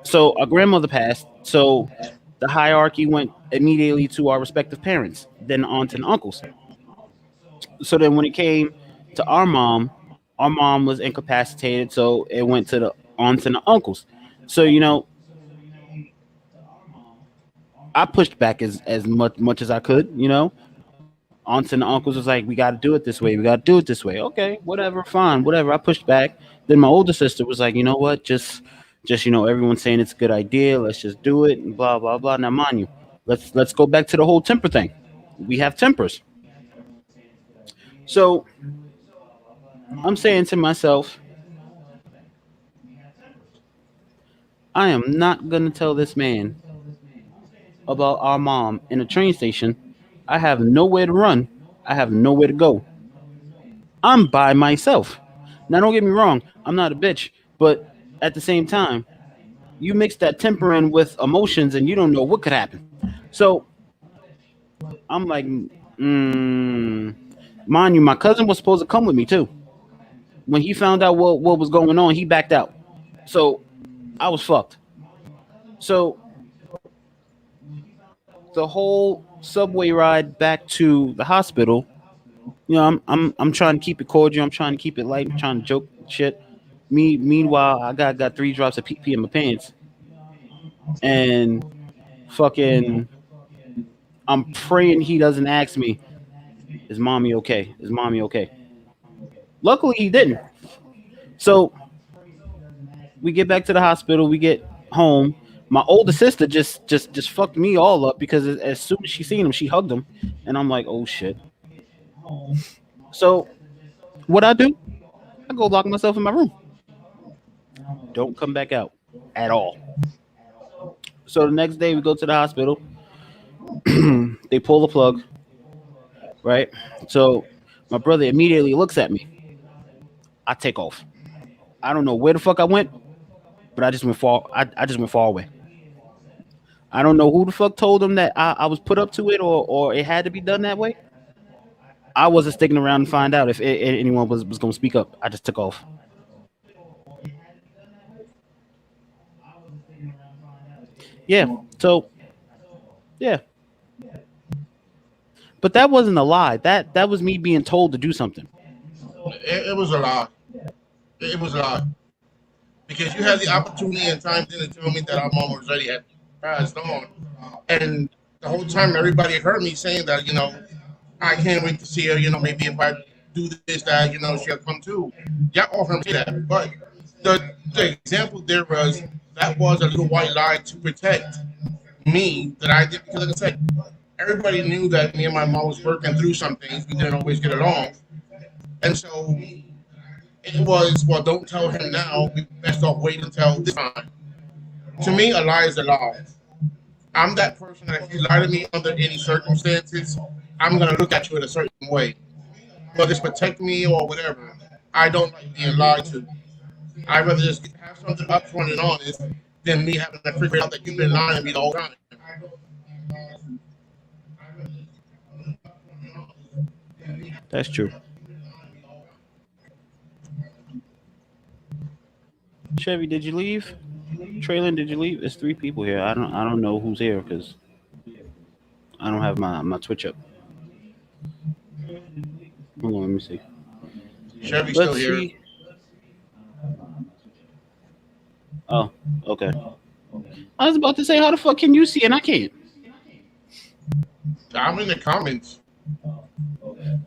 So our grandmother passed, so the hierarchy went immediately to our respective parents, then aunts and uncles. So then when it came to our mom was incapacitated, so it went to the aunts and the uncles. So I pushed back as much as I could. Aunts and uncles was like, "We got to do it this way. We got to do it this way." Okay, whatever, fine, whatever. I pushed back. Then my older sister was like, "You know what? Just everyone's saying it's a good idea. Let's just do it." And blah blah blah. Now, mind you, let's go back to the whole temper thing. We have tempers, so I'm saying to myself, I am not gonna tell this man about our mom in a train station. I have nowhere to run. I have nowhere to go. I'm by myself. Now, don't get me wrong. I'm not a bitch, but at the same time, you mix that temper in with emotions, and you don't know what could happen. So I'm like, mind you, my cousin was supposed to come with me too. When he found out what was going on, he backed out. So I was fucked. So the whole subway ride back to the hospital, I'm trying to keep it cordial. I'm trying to keep it light. I'm trying to joke shit. Meanwhile, I got 3 drops of pee in my pants, and fucking, I'm praying he doesn't ask me, Is mommy okay? Is mommy okay? Luckily, he didn't. So we get back to the hospital. We get home. My older sister just fucked me all up because as soon as she seen him, she hugged him, and I'm like, oh shit. So what I do? I go lock myself in my room. Don't come back out at all. So the next day we go to the hospital. They pull the plug, right? So my brother immediately looks at me. I take off. I don't know where the fuck I went, but I just went far. I just went far away. I don't know who the fuck told him that I was put up to it or it had to be done that way. I wasn't sticking around and find out if anyone was going to speak up. I just took off. Yeah. So yeah, but that wasn't a lie. That was me being told to do something. It was a lie. It was a lie because you had the opportunity and time then to tell me that our mom was already had passed on, and the whole time everybody heard me saying that I can't wait to see her. Maybe if I do this, that she'll come too. Yeah, all heard me say that, but the example there was that was a little white lie to protect me that I did because, like I said, everybody knew that me and my mom was working through some things. We didn't always get along, and so it was, well, don't tell him now. We best off wait until this time. To me, a lie is a lie. I'm that person that if you lie to me under any circumstances, I'm gonna look at you in a certain way. Whether it's protect me or whatever. I don't like being lied to. I'd rather just have something upfront and honest than me having to figure out that you've been lying to me the whole time. That's true. Chevy, did you leave? Traylon, did you leave? It's three people here. I don't know who's here because I don't have my Twitch up. Hold on, let me see. Chevy's still Let's here. see. Oh, okay. I was about to say, how the fuck can you see and I can't? I'm in the comments.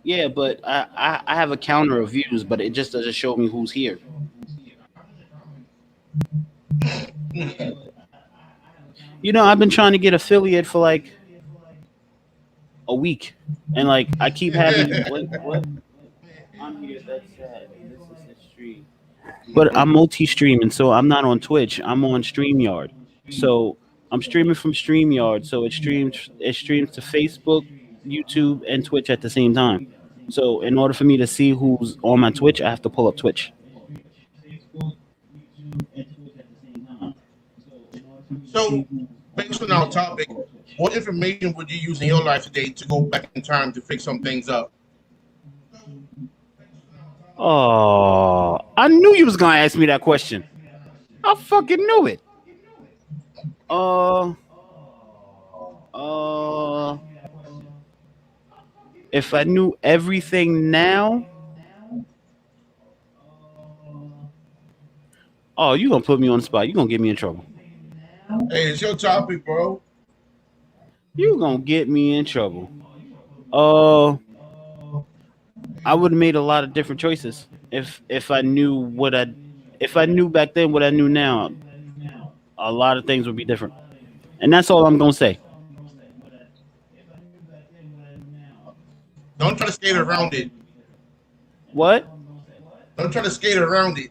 Yeah, but I have a counter of views, but it just doesn't show me who's here. I've been trying to get affiliate for like a week, and like I keep having what? I'm here. That's sad. This is the stream. But I'm multi-streaming, so I'm not on Twitch. I'm on StreamYard. So I'm streaming from StreamYard, so it streams to Facebook, YouTube, and Twitch at the same time. So in order for me to see who's on my Twitch, I have to pull up Twitch. So, based on our topic, what information would you use in your life today to go back in time to fix some things up? Oh, I knew you was gonna ask me that question. I fucking knew it. Uh, uh, if I knew everything now, oh, you gonna put me on the spot. You gonna get me in trouble. Hey, it's your topic, bro. You gonna get me in trouble. Uh, I would have made a lot of different choices if I knew if I knew back then what I knew now. A lot of things would be different, and that's all I'm gonna say. Don't try to skate around it. What? Don't try to skate around it.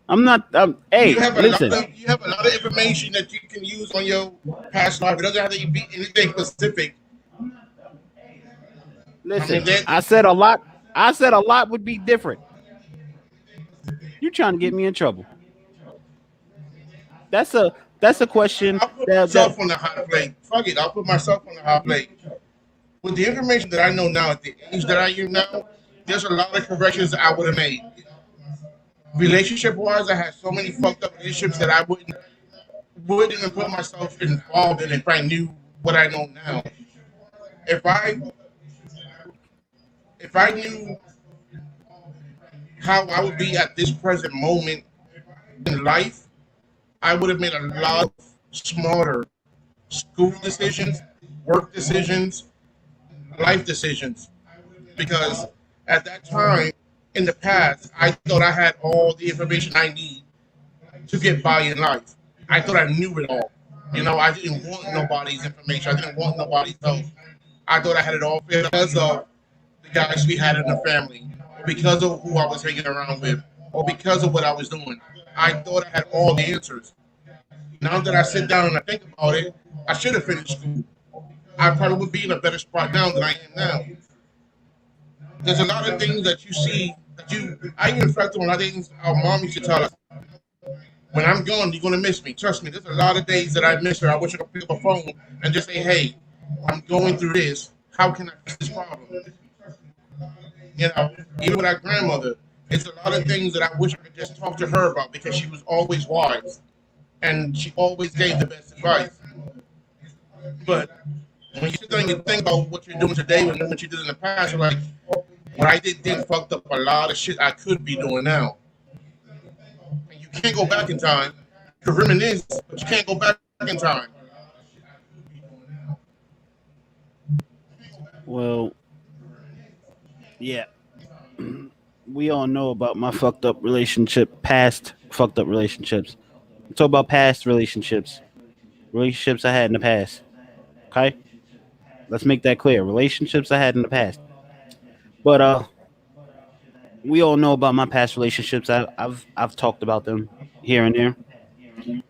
I'm not. Hey, listen. You have a lot of information that you can use on your past life. It doesn't have to be anything specific. Listen. that I said a lot. I said a lot would be different. You trying to get me in trouble? That's a question I'll put that myself on the hot plate. Fuck it, I'll put myself on the hot plate. With the information that I know now, at the age that I am now, there's a lot of corrections that I would have made. Relationship wise, I had so many fucked up relationships that I wouldn't even put myself involved in if I knew what I know now. If I if I knew how I would be at this present moment in life, I would have made a lot of smarter school decisions, work decisions, life decisions. because at that time in the past, I thought I had all the information I need to get by in life. I thought I knew it all. You know, I didn't want nobody's information. I didn't want nobody's help. I thought I had it all figured out because of the guys we had in the family, or because of who I was hanging around with, or because of what I was doing. I thought I had all the answers. Now that I sit down and I think about it, I should have finished school. I probably would be in a better spot now than I am now. There's a lot of things that you see that I even reflect on a lot of things our mom used to tell us. When I'm gone, you're gonna miss me. Trust me, there's a lot of days that I miss her. I wish I could pick up a phone and just say, "Hey, I'm going through this. How can I fix this problem?" You know, even with our grandmother, it's a lot of things that I wish I could just talk to her about because she was always wise and she always gave the best advice. But when you sit there and you think about what you're doing today and what you did in the past, you're like, what I did fucked up a lot of shit I could be doing now. And you can't go back in time. You can reminisce, but you can't go back in time. Well, yeah, we all know about my fucked up relationship, past fucked up relationships. Talk about past relationships I had in the past. Okay, let's make that clear. Relationships I had in the past. But we all know about my past relationships. I've talked about them here and there.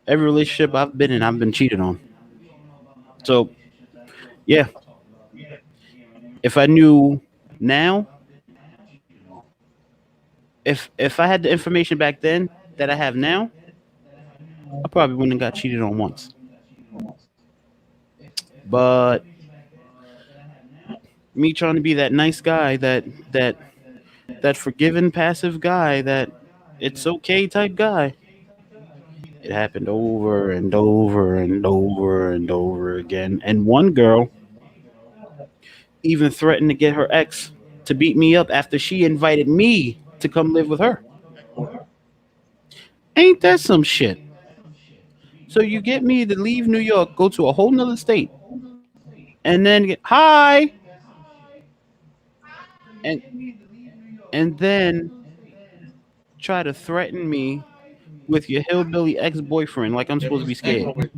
Every relationship I've been in, I've been cheated on. So yeah, if I knew now, if I had the information back then that I have now, I probably wouldn't have got cheated on once. But me trying to be that nice guy, that that forgiving, passive guy, that it's okay type guy, it happened over and over and over and over again. And one girl even threatened to get her ex to beat me up after she invited me to come live with her. Ain't that some shit? So you get me to leave New York, go to a whole nother state, and then get hi, and and then try to threaten me with your hillbilly ex boyfriend like I'm supposed to be scared.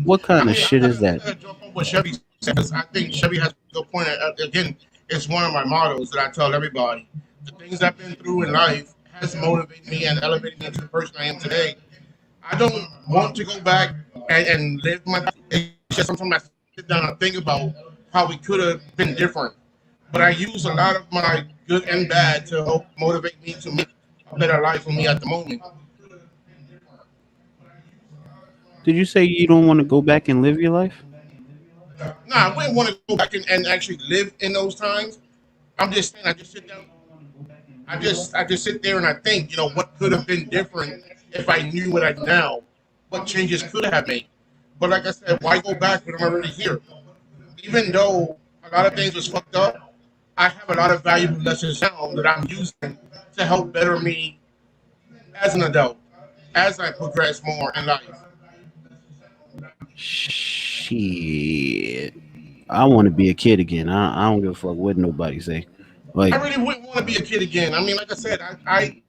What I kind of mean, shit is I that? gotta jump on what Chevy says. I think Chevy has a good point. Again, it's one of my mottos that I tell everybody. The things I've been through in life has motivated me and elevated me into the person I am today. I don't want to go back and live my life. It's just sometimes I sit down and think about how we could have been different. But I use a lot of my good and bad to help motivate me to make a better life for me at the moment. Did you say you don't want to go back and live your life? Nah, I wouldn't want to go back and actually live in those times. I'm just saying, I just sit down. I just sit there and I think, what could have been different if I knew what I know now. What changes could I have made? But like I said, why go back when I'm already here? Even though a lot of things was fucked up, I have a lot of valuable lessons now that I'm using to help better me as an adult, as I progress more in life. Shit. I want to be a kid again. I don't give a fuck what nobody say. I Like, really wouldn't want to be a kid again. I mean, like I said, I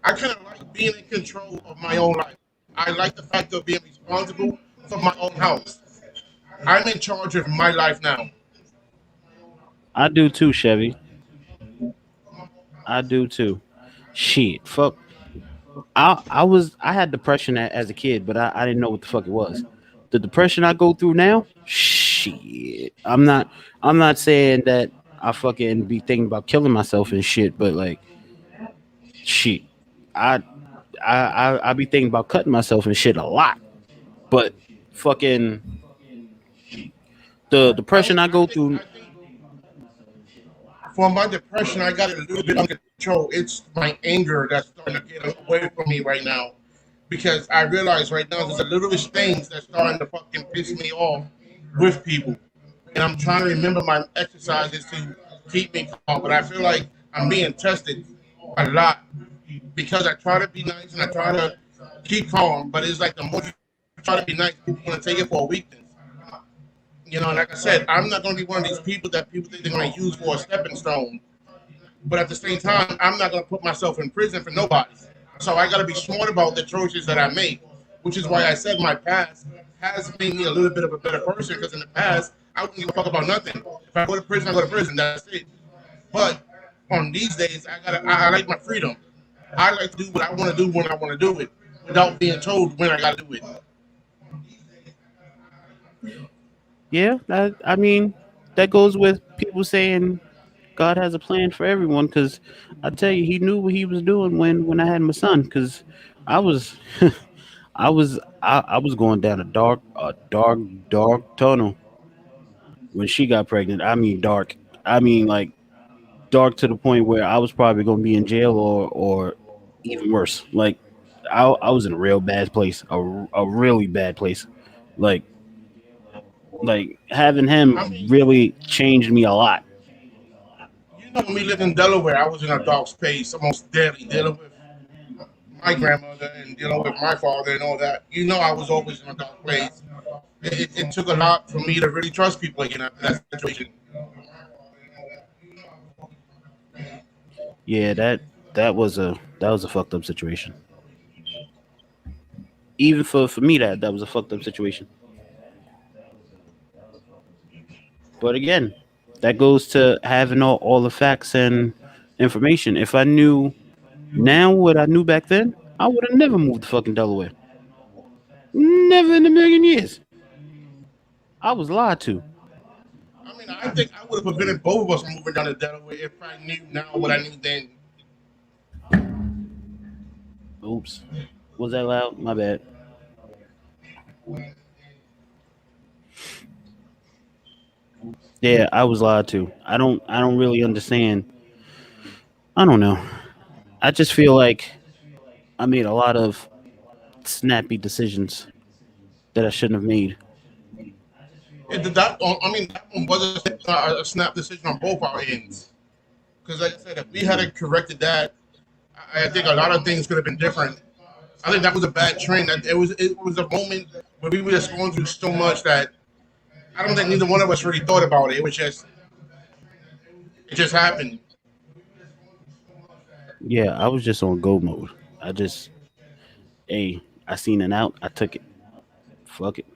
kind of like being in control of my own life. I like the fact of being responsible for my own house. I'm in charge of my life now. I do too, Chevy. I do too. Shit. Fuck. I had depression as a kid, but I didn't know what the fuck it was. The depression I go through now, shit. I'm not saying that I fucking be thinking about killing myself and shit, but like shit. I I be thinking about cutting myself and shit a lot. But fucking the depression I go through. I think for my depression, I got it a little bit under control. It's my anger that's starting to get away from me right now. Because I realize right now there's a littlest things that's starting to fucking piss me off with people. And I'm trying to remember my exercises to keep me calm. But I feel like I'm being tested a lot because I try to be nice and I try to keep calm. But it's like the more you try to be nice, people want to take it for a weakness. You know, like I said, I'm not going to be one of these people that people think they're going to use for a stepping stone. But at the same time, I'm not going to put myself in prison for nobody. So I got to be smart about the choices that I make, which is why I said my past has made me a little bit of a better person. Because in the past, I wouldn't give a fuck about nothing. If I go to prison, I go to prison. That's it. But on these days, I like my freedom. I like to do what I want to do when I want to do it, without being told when I got to do it. Yeah, I mean, that goes with people saying God has a plan for everyone. Because I tell you, He knew what He was doing when I had my son. Because I was, I was going down a dark tunnel when she got pregnant. I mean, dark. I mean, like dark to the point where I was probably going to be in jail or even worse. Like I was in a real bad place, a really bad place. Like like having I him mean, really changed me a lot. you know, when we lived in Delaware, I was in a dark space almost daily, dealing with my grandmother and dealing with my father and all that. You know, I was always in a dark place. It took a lot for me to really trust people again after that situation. Yeah, that was a fucked up situation. Even for me, that was a fucked up situation. But again, that goes to having all the facts and information. If I knew now what I knew back then, I would have never moved to fucking Delaware. Never in a million years. I was lied to. I mean, I think I would have prevented both of us from moving down to Delaware if I knew now what I knew then. Oops. Was that loud? My bad. Yeah, I was lied to. I don't really understand. I don't know. I just feel like I made a lot of snappy decisions that I shouldn't have made. I mean, that one was a snap decision on both our ends. Because, like I said, if we had corrected that, I think a lot of things could have been different. I think that was a bad trend. That it was a moment where we were just going through so much that I don't think neither one of us really thought about it. It just happened. Yeah, I was just on go mode. I just hey, I seen an out, I took it. Fuck it.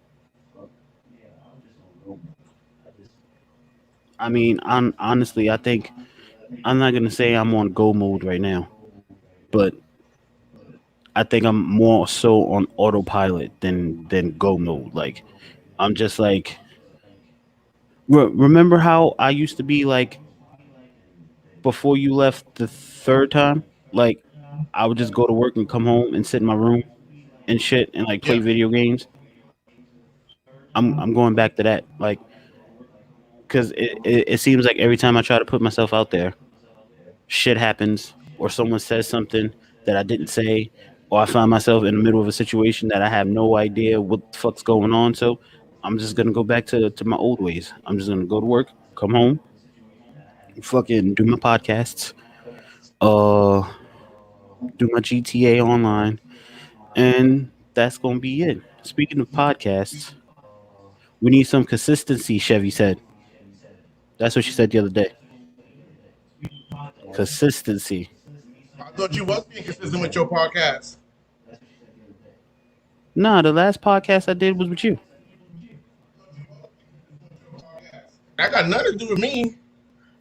I mean, honestly, I think I'm not gonna say I'm on go mode right now, but I think I'm more so on autopilot than go mode. Like I'm just like remember how I used to be like before you left the third time? Like I would just go to work and come home and sit in my room and shit and like play Yeah. video games. I'm going back to that. Like because it seems like every time I try to put myself out there, shit happens or someone says something that I didn't say, or I find myself in the middle of a situation that I have no idea what the fuck's going on. So I'm just gonna go back to my old ways. I'm just gonna go to work, come home, fucking do my podcasts, uh, do my GTA online, and that's gonna be it. Speaking of podcasts, we need some consistency. Chevy said. That's what she said the other day. Consistency. I thought you was being consistent with your podcast. Nah, the last podcast I did was with you. That got nothing to do with me.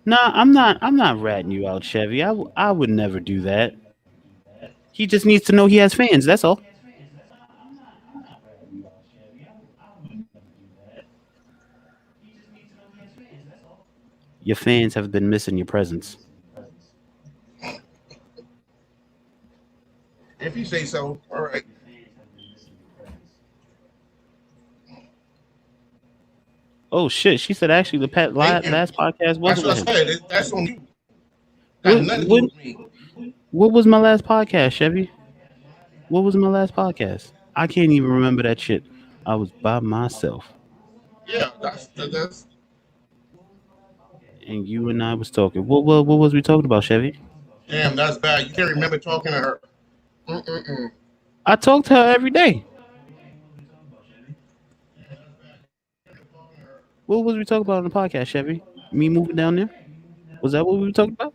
Nah, I'm not ratting you out, Chevy. I would never do that. He just needs to know he has fans. That's all. Your fans have been missing your presence. If you say so, all right. Oh shit! She said actually the Thank you. last podcast That's wasn't what with I him. said. That's on you. Got What nothing to do what with me. what was my last podcast, Chevy? What was my last podcast? I can't even remember that shit. I was by myself, Yeah, that's and you and I was talking. What was we talking about, Chevy? damn. That's bad. You can't remember talking to her. Mm-mm-mm. I talk to her every day. What was we talking about on the podcast, Chevy? Me moving down there? Was that what we were talking about?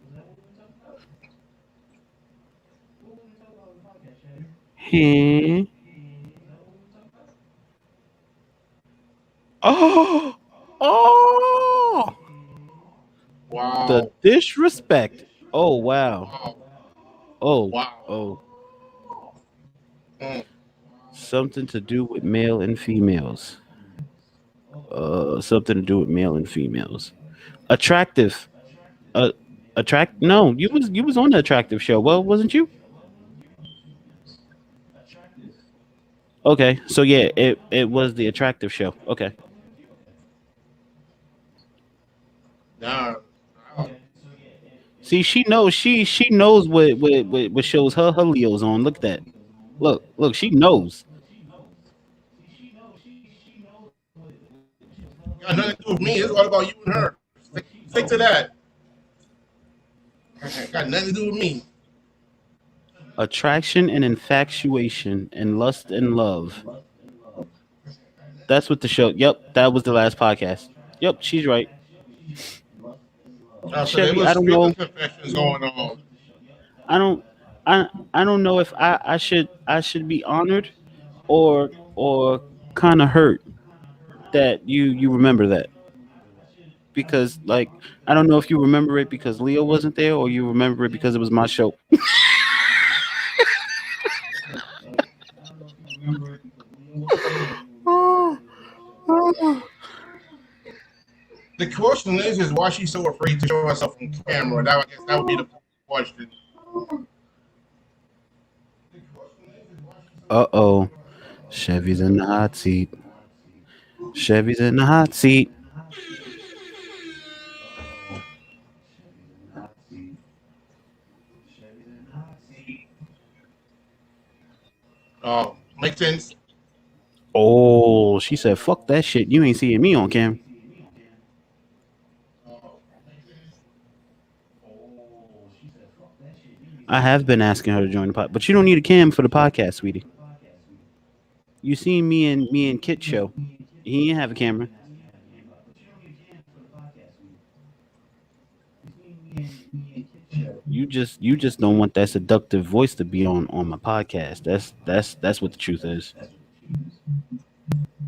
Hmm. Oh, oh, the Wow. disrespect. Oh wow. Wow. Oh, Wow. oh. Mm. Something to do with male and females. Something to do with male and females. Attractive. Uh, attract. No, you was on the attractive show. Well, wasn't you? Okay, so yeah, it was the attractive show. Okay. Nah. Wow. See, she knows what shows her Leo's on. Look at that. Look, she knows. Got nothing to do with me. It's all about you and her. Stick to that. Got nothing to do with me. Attraction and infatuation and lust and love. That's what the show. Yep, that was the last podcast. Yep, she's right. So there Chevy, I was don't feelings know. confessions going on. I don't. I don't know if I should be honored or kind of hurt that you remember that because like I don't know if you remember it because Leo wasn't there or you remember it because it was my show. The question is why she's so afraid to show herself on camera. That I guess that would be the question. Uh oh, Chevy's in the hot seat. Chevy's in the hot seat. Makes sense. Oh, she said, "Fuck that shit. You ain't seeing me on cam." I have been asking her to join the pod, but you don't need a cam for the podcast, sweetie. You seen me and Kit show. He didn't have a camera. You just don't want that seductive voice to be on my podcast. That's what the truth is.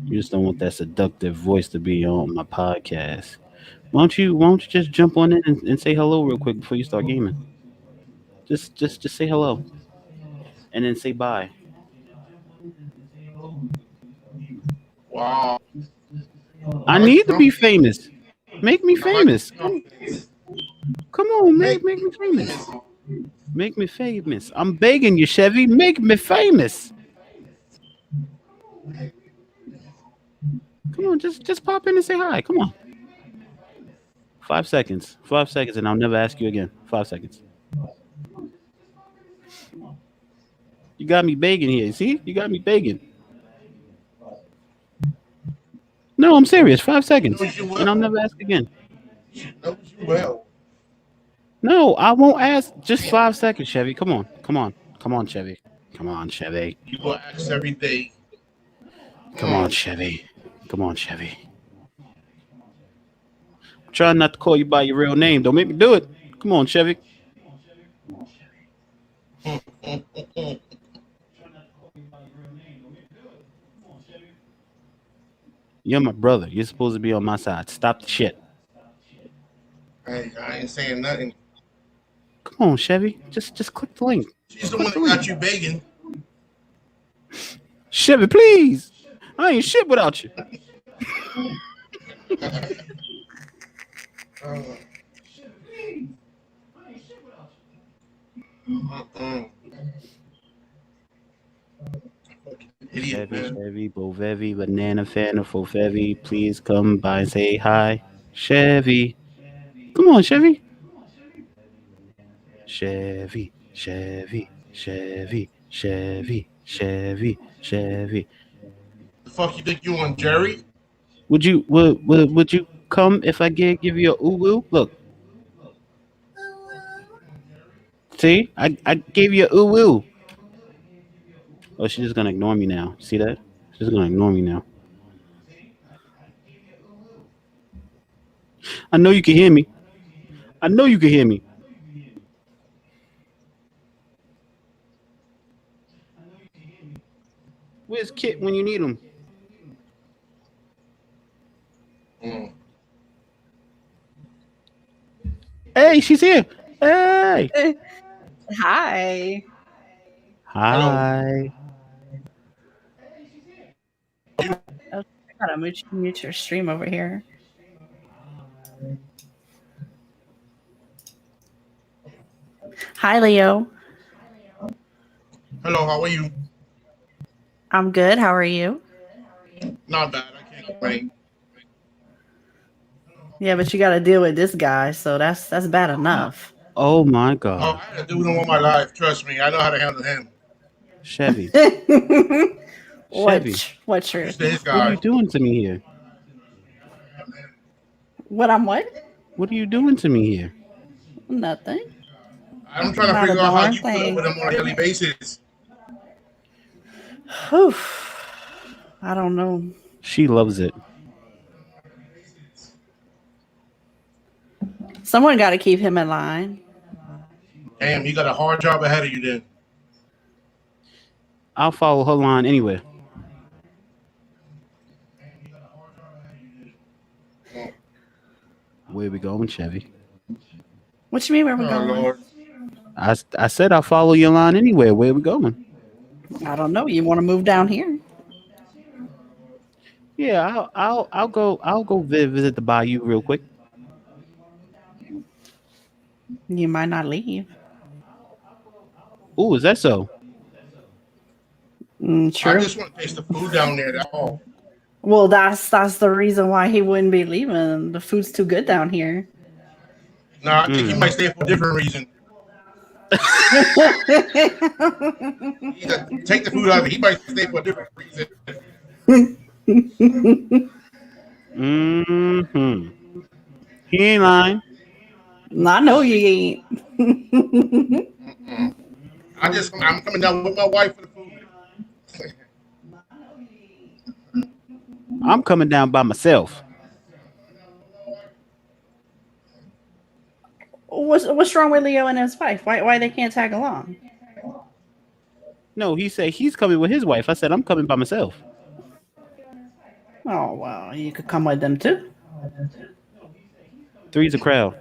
You just don't want that seductive voice to be on my podcast. Why don't you just jump on in and say hello real quick before you start gaming? Just say hello and then say bye. Wow. I I like need the to be confidence. famous. Make me I like famous. the confidence. Come on, Make make me famous. famous. Make me famous. I'm begging you, Chevy. Make me famous. Come on, just pop in and say hi. Come on. 5 seconds. 5 seconds, and I'll never ask you again. 5 seconds. You got me begging here. See? You got me begging. No, I'm serious. Five She seconds, knows you and I'll well. never ask again. She knows you well. No, I won't ask. Just 5 seconds, Chevy. Come on. Come on. Come on, Chevy. Come on, Chevy. You will ask every day. Come on, Mm. Chevy. Come on, Chevy. I'm trying not to call you by your real name. Don't make me do it. Come on, Chevy. You're my brother. You're supposed to be on my side. Stop the shit. Hey, I ain't saying nothing. Come on, Chevy. Just click the link. She's the Click one the that got link. you begging. Chevy, please. I ain't shit without you. Uh, mm-mm. Fucking idiot, Chevy, man. Chevy, Bovevi, Banana Fanta, Fofevi, please come by and say hi. Chevy. Come on, Chevy. Chevy, Chevy, Chevy, Chevy, Chevy, Chevy. The fuck you think you on, Jerry? Would you come if I give you a ooh woo? Look, see, I gave you a ooh woo. Oh, she's just gonna ignore me now. See that? She's gonna ignore me now. I know you can hear me. I know you can hear me. Where's Kit when you need him? Mm. Hey, she's here. Hey. Hi. Hello. Hi. Oh, I gotta mute your stream over here. Hi, Leo. Hello, how are you? I'm good. How are you? Not bad. I can't complain. Yeah, but you got to deal with this guy, so that's bad enough. Oh my Oh, God. I had to do with him all my life. Trust me, I know how to handle him. Chevy. what? Chevy. What I'm truth? used to his What are you guy. doing to me here? What I'm what? What are you doing to me here? Nothing. I'm trying to Not a figure out how darn you put up thing. with him on a daily basis. Whew. I don't know. She loves it. Someone got to keep him in line. Damn, you got a hard job ahead of you then. I'll follow her line anywhere. Where we going, Chevy? What you mean? Where we Oh, going? Lord. I said I'll follow your line anywhere. Where we going? I don't know. You want to move down here? Yeah, I'll go visit the bayou real quick. You might not leave. Ooh, is that so? I True. just want to taste the food down there. That's all. Well, that's the reason why he wouldn't be leaving. The food's too good down here. No, I think he might stay for a different reason. Take the food out of it. He might stay for a different reason. Mm-hmm. He ain't lying. I know you ain't. I'm coming down with my wife for the food. I'm coming down by myself. What's wrong with Leo and his wife? Why they can't tag along? No, he said he's coming with his wife. I said I'm coming by myself. Oh well, you could come with them too. Three's a crowd.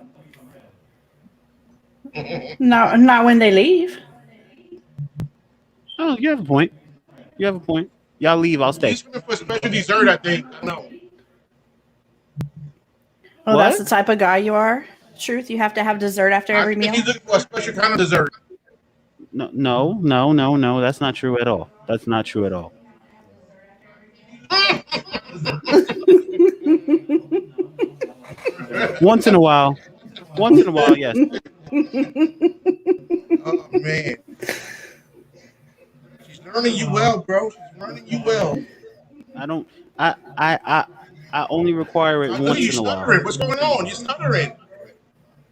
No, not when they leave. Oh, you have a point. You have a point. Y'all leave, I'll stay. He's looking for special dessert, I think. No. Oh, What? that's the type of guy you are. Truth, you have to have dessert after every I think meal. he's looking for a special kind of dessert. No. That's not true at all. That's not true at all. Once in a while. Yes. Oh, man. She's learning you well, bro. She's learning you well. I don't. I only require it I know once you in a while. stuttering. What's going on? You're stuttering.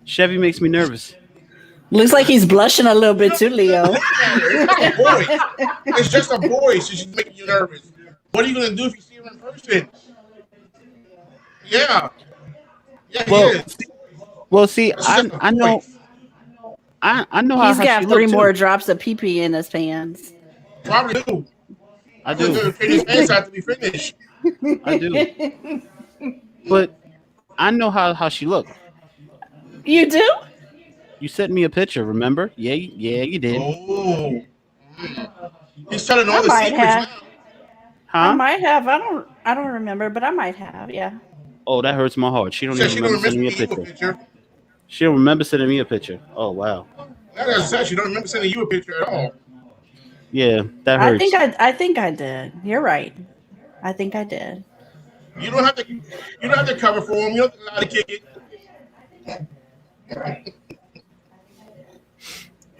Chevy makes me nervous. Looks like he's blushing a little bit too, Leo. It's not a voice. It's just a voice. She's making you nervous. What are you going to do if you see her in person? Yeah. Yeah, he Well, is. well, see, It's just a I know, voice. I know how He's got she 3 look, more too. drops of pee-pee in his pants. Probably do. I He's do. going to take his pants out to be finished. I do. But I know how she look. You do? You sent me a picture, remember? Yeah, you did. Oh. He's telling all I the might secrets have. now. I Huh? might have. I don't remember, but I might have. Yeah. Oh, that hurts my heart. She don't She said even she don't remember remember sending me a sending you a picture. picture. She don't remember sending me a picture. Oh wow. Like I said, she don't remember sending you a picture at all. Yeah, that I hurts. think I did. You're right. I think I did. You don't have to cover for him. You don't have to lie to kick it.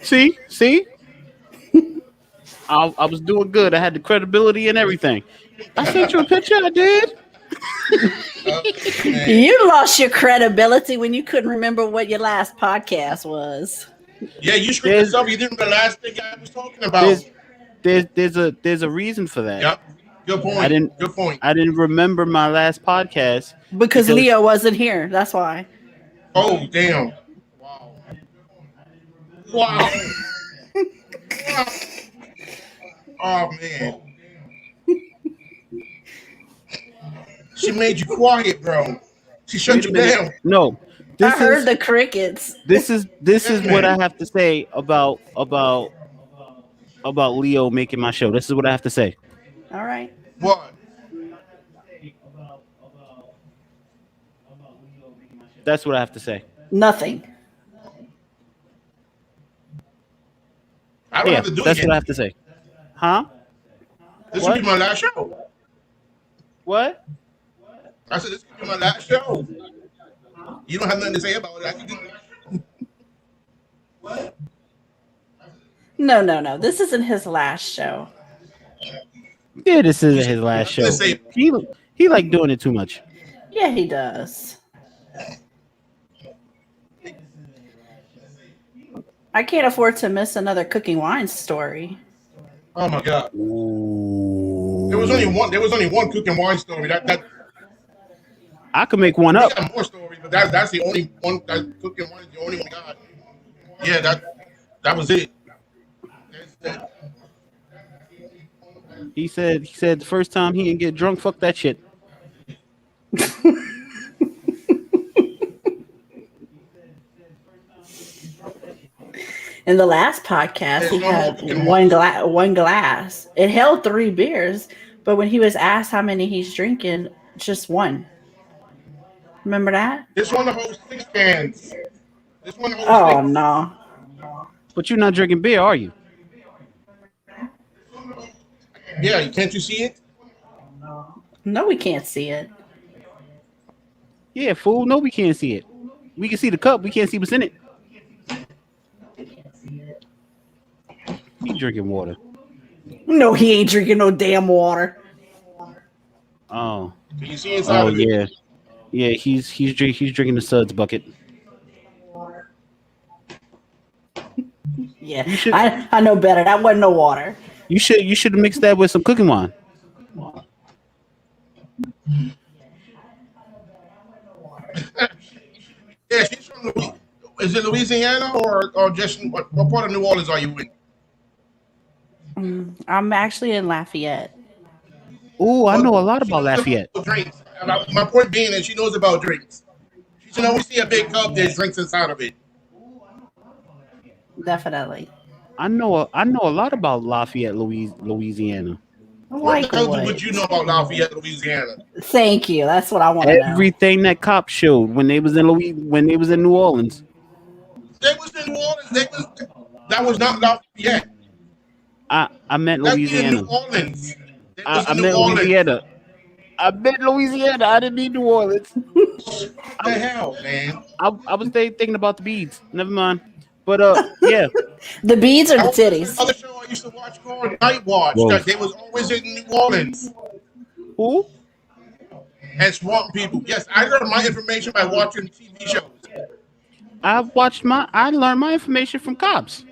See? I was doing good. I had the credibility and everything. I sent you a picture. I did. Man. You lost your credibility when you couldn't remember what your last podcast was. Yeah, you screwed yourself. You didn't remember the last thing I was talking about. There's a reason for that. Yep. Good point. I didn't. Good point. I didn't remember my last podcast. Because Leo wasn't here. That's why. Oh, damn. Wow. Wow. Wow. Oh, man. She made you quiet, bro. She shut Wait a you minute. down. No, I heard the crickets. this is what I have to say about Leo making my show. This is what I have to say. All right. What? That's what I have to say. Nothing. I don't Yeah, have to do that's it what I yet. have to say. Huh? This What? will be my last show. What? I said, this will be my last show. You don't have nothing to say about it. I can do No. This isn't his last show. Yeah, this isn't his last show. Let's say- He like doing it too much. Yeah, he does. I can't afford to miss another cooking wine story. Oh, my God. Ooh. There was only one cooking wine story. That I could make one we up. got more stories, but that's the only one. That cooking wine is the only one we got. Yeah, that was it. That's it. He said the first time he didn't get drunk, fuck that shit. In the last podcast, he had one glass. It held 3 beers, but when he was asked how many he's drinking, just one. Remember that? This one holds 6 cans. This one holds Oh 6. no. But you're not drinking beer, are you? Yeah, can't you see it? No, we can't see it. Yeah, fool. No, we can't see it. We can see the cup. We can't see what's in it. He drinking water. No, he ain't drinking no damn water. Oh. Can you see inside Oh of it? yeah. Yeah, he's drinking the suds bucket. Yeah, You should- I know better. That wasn't no water. You should have mixed that with some cooking wine. Yeah, she's from is it Louisiana or just what part of New Orleans are you in? I'm actually in Lafayette. Oh, I know a lot She about knows Lafayette. about drinks. My point being that she knows about drinks. She should always see a big cup. There's drinks inside of it. Definitely. I know a lot about Lafayette, Louisiana. What the hell Lakewood. would you know about Lafayette, Louisiana? Thank you. That's what I want to know. Everything that cops showed when they was in New Orleans. They was in New Orleans. That was not Lafayette. I meant That's in Louisiana. New Orleans. They was I in New meant Orleans. Louisiana. I meant Louisiana. I didn't mean New Orleans. What the hell, man? I was thinking about the beads. Never mind. But yeah. The beads or the titties? Another show I used to watch called Night Watch. Whoa. That they was always in New Orleans Who? and swamp people. Yes, I learned my information by watching TV shows. I learned my information from cops.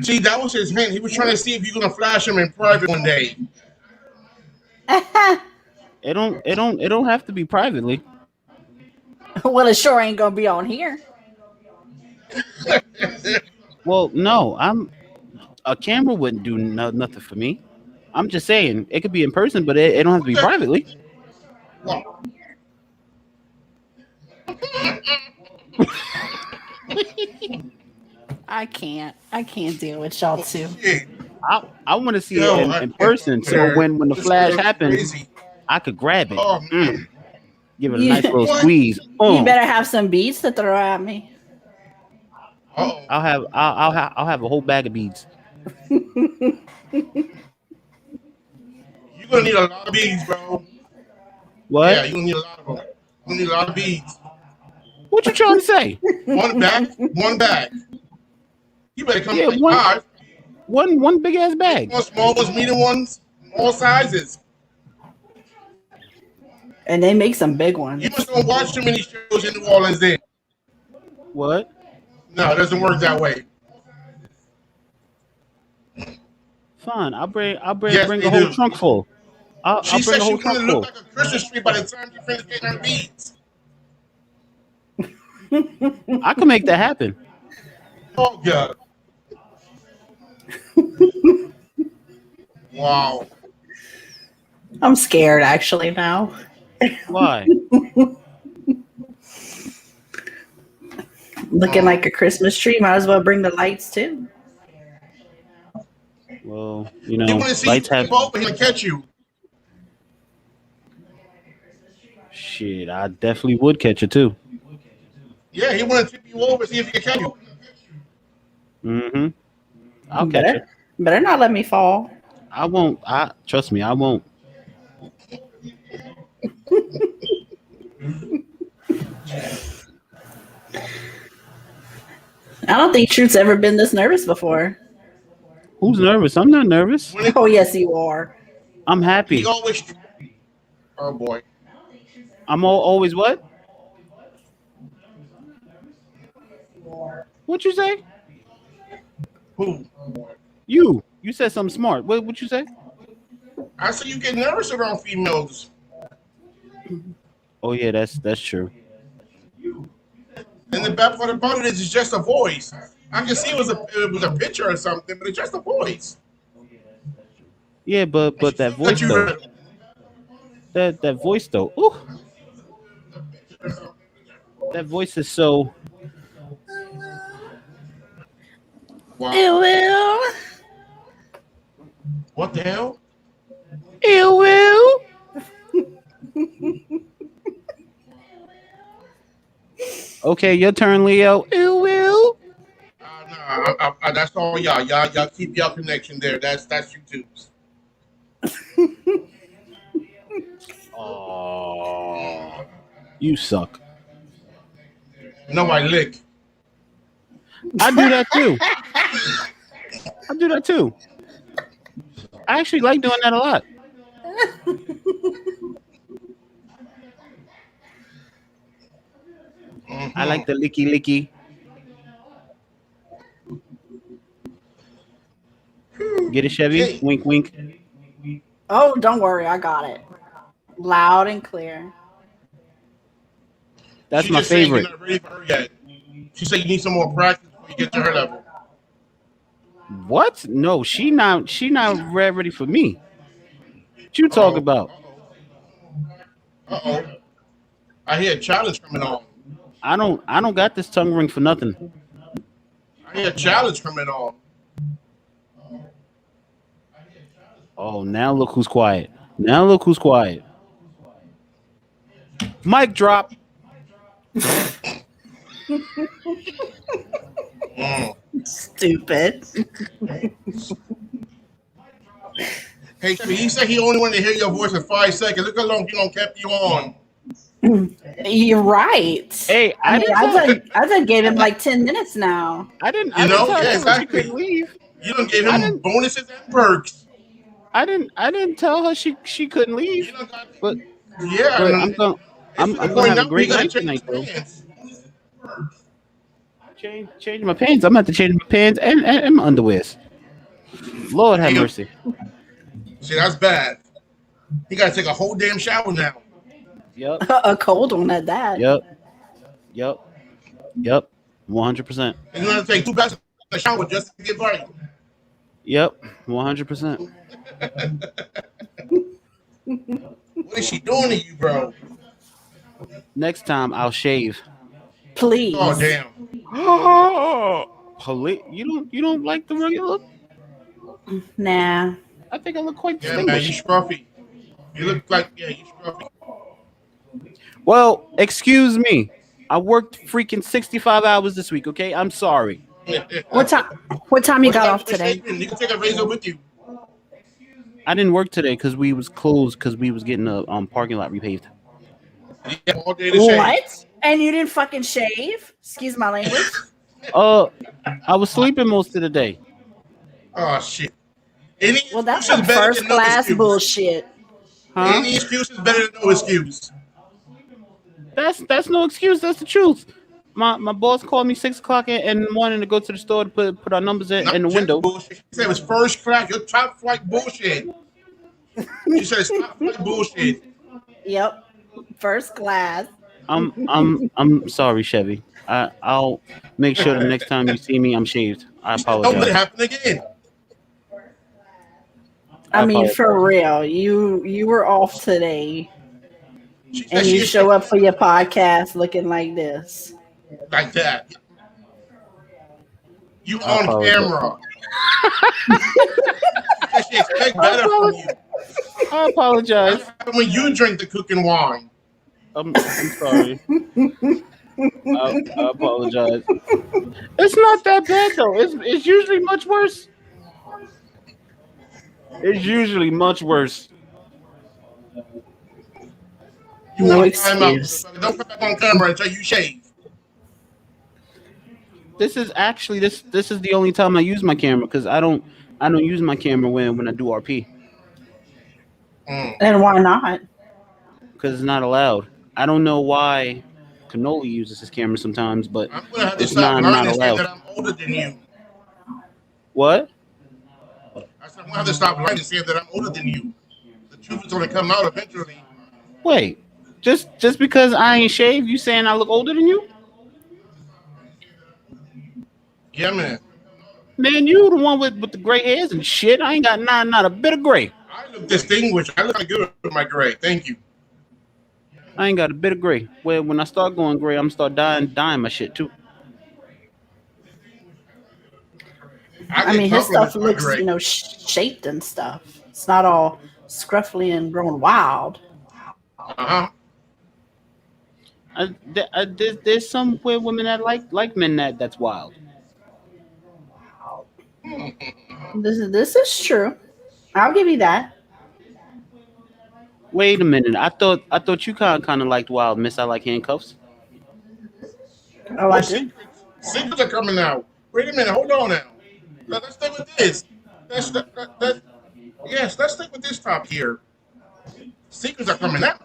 See, that was his hint. He was trying to see if you're gonna flash him in private one day. It don't have to be privately. Well, it sure ain't gonna be on here. Well, no, a camera wouldn't do nothing for me. I'm just saying it could be in person, but it don't have to be privately. Wow. I can't deal with y'all two. Shit. I want to see Yo, it in person, so when the This flash girl's happens, crazy. I could grab it, Oh man. give it a nice little What? squeeze. You better have some beads to throw at me. Uh-oh. I'll have a whole bag of beads. You're gonna need a lot of beads, bro. What? Yeah, you're gonna need a lot of them. You're gonna need a lot of beads. What you trying to say? One bag. You better come Yeah, like one- 5. One big ass bag. One small ones, medium ones, all sizes. And they make some big ones. You must don't watch too many shows in New Orleans then. What? No, it doesn't work that way. Fine. I'll bring Yes, bring they a whole do. trunk full. I'll She bring said a she whole wanted trunk to look full. like a Christmas tree by the time she finished getting her beads. I can make that happen. Oh God! Wow. I'm scared actually now. Why? Looking like a Christmas tree. Might as well bring the lights too. Well, He want to see you lights have flip over. He'll catch you. shit. I definitely would catch it too. Yeah, he want to tip you over, see if he can catch you. Mm-hmm. I'll catch it. Better not let me fall. I won't. I trust me. I won't. I don't think Truth's ever been this nervous before. Who's nervous? I'm not nervous. When it, Oh yes, you are. I'm happy. he always. Oh boy. I'm always what? What you say? Who? You said something smart. What you say? I said you get nervous around females. Oh yeah, that's true. And the bad part about it is it's just a voice. I can see it was a picture or something, but it's just a voice. Yeah, but that voice you though. read. That voice though. Ooh. That voice is so. Wow. It will. What the hell? It will. Okay, your turn, Leo. It will. Nah, that's all y'all. Y'all keep y'all connection there. That's YouTube's. Oh, you suck. No, I lick. I do that too. I do that too. I actually like doing that a lot. I like the licky licky. Get it, Chevy? Hey. Wink, wink. Oh, don't worry, I got it. Loud and clear. That's She my just saying favorite. You're not ready for her yet. She said you need some more practice before you get to her level. What? No, she not ready for me. What you talk about? Uh-oh. I hear a challenge coming on. I don't got this tongue ring for nothing. I hear a challenge coming on. Oh, now look who's quiet. Now look who's quiet. Mic drop. Stupid. Hey, he said he only wanted to hear your voice for 5 seconds. Look how long he don't kept you on. You're right. Hey, I mean, I done gave him like 10 minutes now. I didn't You know? tell her Yeah, she exactly. couldn't leave. You done gave him bonuses and perks. I didn't tell her she couldn't leave. You done got, But yeah, but and I'm it's gonna have a now great you gotta night change tonight his though. pants. Change my pants. I'm gonna have to change my pants and my underwears. Lord have Damn. mercy. See, that's bad. He gotta take a whole damn shower now. Yep. A cold one at that. Yep. 100%. And you gotta take 2 baths in the shower just to get right. Yep. 100%. What is she doing to you, bro? Next time I'll shave. Please. Oh damn. You don't like the way you look? Nah. I think I look quite Yeah, man, you distinguished. scruffy. You look like you scruffy. Well, excuse me. I worked freaking 65 hours this week, okay? I'm sorry. What time you got off today? You can take a razor with you. I didn't work today because we was closed because we was getting a parking lot repaved. Yeah, all day to shave. What? And you didn't fucking shave? Excuse my language. I was sleeping most of the day. Oh shit. Any Well, that's excuse some is better first than no class excuse. bullshit. Huh? Any excuse is better than no excuse. That's no excuse. That's the truth. My boss called me 6 o'clock in the morning to go to the store to put our numbers in Not the just window. bullshit. She said it was first class. Your top flight bullshit. She said it's top flight bullshit. Yep. First class. I'm sorry, Chevy. I'll make sure the next time you see me, I'm shaved. I She said, don't let it apologize. happen again. I mean, apologize. for real, you were off today, She said and she you is show up for shaving your podcast looking like this. like that. You I on apologize. camera. She said she expect I better from you. apologize. That's what happened when you drink the cooking wine. I'm sorry. I apologize. It's not that bad though. It's usually much worse. It's usually much worse. You No on timeout. excuse. Don't come back on camera until you shave. This is actually this is the only time I use my camera because I don't use my camera when I do RP Mm. And why not? because it's not allowed. I don't know why Cannoli uses his camera sometimes, but I'm gonna have to it's stop lying not and say allowed. that I'm older than you. What? I said I'm gonna have to stop lying and say that I'm older than you. The truth is gonna come out eventually. Wait, just because I ain't shaved, you saying I look older than you? Yeah, man. Man, you the one with the gray hairs and shit. I ain't got not a bit of gray. I look distinguished. I look good with my gray. Thank you. I ain't got a bit of gray. When I start going gray, I'm start dying my shit too. I I get mean, his stuff compliments on my looks, gray. shaped and stuff. It's not all scruffy and grown wild. Uh-huh. There's some weird women that like men that's wild. This is true. I'll give you that. Wait a minute. I thought you kind of liked wild, Miss. I like handcuffs. Oh, I More do. secrets. Secrets are coming out. Wait a minute. Hold on now. Let's stay with this. Yes, let's stick with this top here. Secrets are coming out.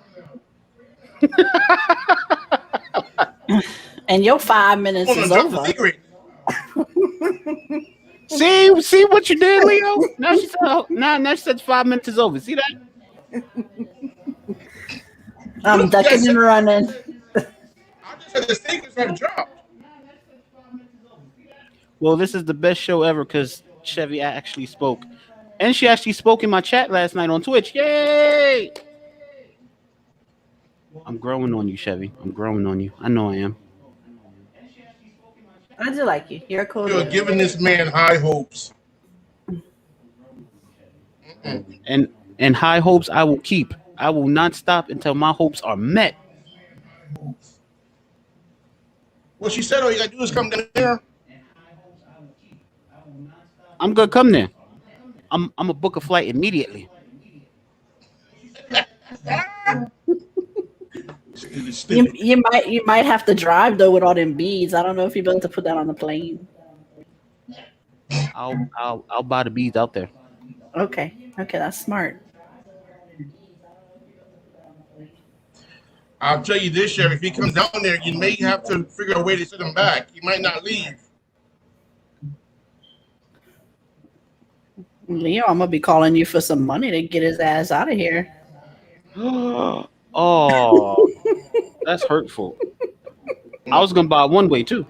And your 5 minutes I'm is gonna drop the over. secret. See what you did, Leo. Now she said 5 minutes is over. See that? I'm ducking and running. I just said the secrets have dropped. Well, this is the best show ever because Chevy actually spoke, and she actually spoke in my chat last night on Twitch. Yay! I'm growing on you, Chevy. I'm growing on you. I know I am. I do like you. You're a cool You're dude. giving this man high hopes. And high hopes I will keep. I will not stop until my hopes are met. Well, she said all you gotta do is come down there. I'm gonna come there. I'm a book a flight immediately. Stupid. You might have to drive though with all them beads. I don't know if you'll be able to put that on the plane. I'll buy the beads out there. Okay, that's smart. I'll tell you this, Sheriff. If he comes down there, you may have to figure a way to send him back. He might not leave. Leo, I'm gonna be calling you for some money to get his ass out of here. Oh, that's hurtful. I was gonna buy one way too.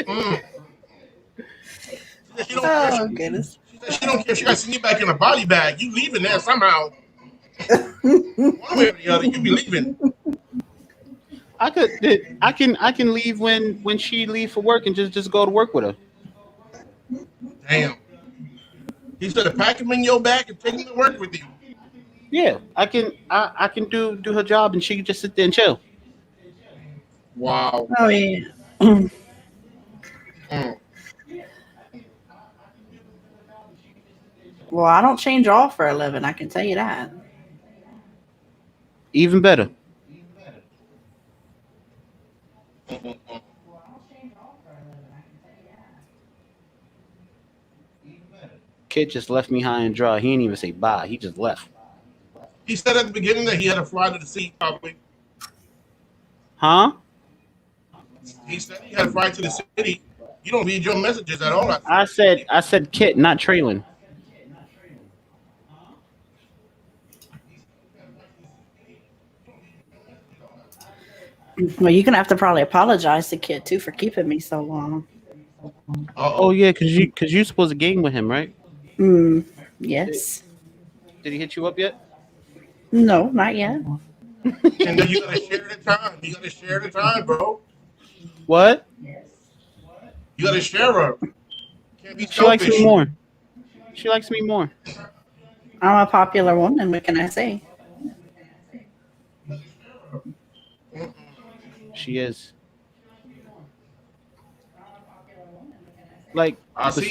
Mm. She don't Oh care. goodness. She said she don't care. She got to send you back in a body bag. You leaving there somehow. One way or the other, you be leaving. I can leave when she leave for work and just go to work with her. Damn. He said, pack him in your bag and take him to work with you. Yeah, I can do her job and she can just sit there and chill. Wow. Oh yeah. Mm. Well, I don't change off for a living. I can tell you that. Even better. Kid just left me high and dry. He didn't even say bye. He just left. He said at the beginning that he had to fly to the city, probably. Huh? He said he had to fly to the city. You don't read your messages at all. I said Kit, not Traylon. Well, you're gonna have to probably apologize to Kid too for keeping me so long. Oh yeah, cause you supposed to game with him, right? Yes. Oh. Did he hit you up yet? No, not yet. And then you gotta share the time. You gotta share the time, bro. What? You gotta share her. Can't be She likes selfish. me more. She likes me more. I'm a popular woman. What can I say? She is. Like I see.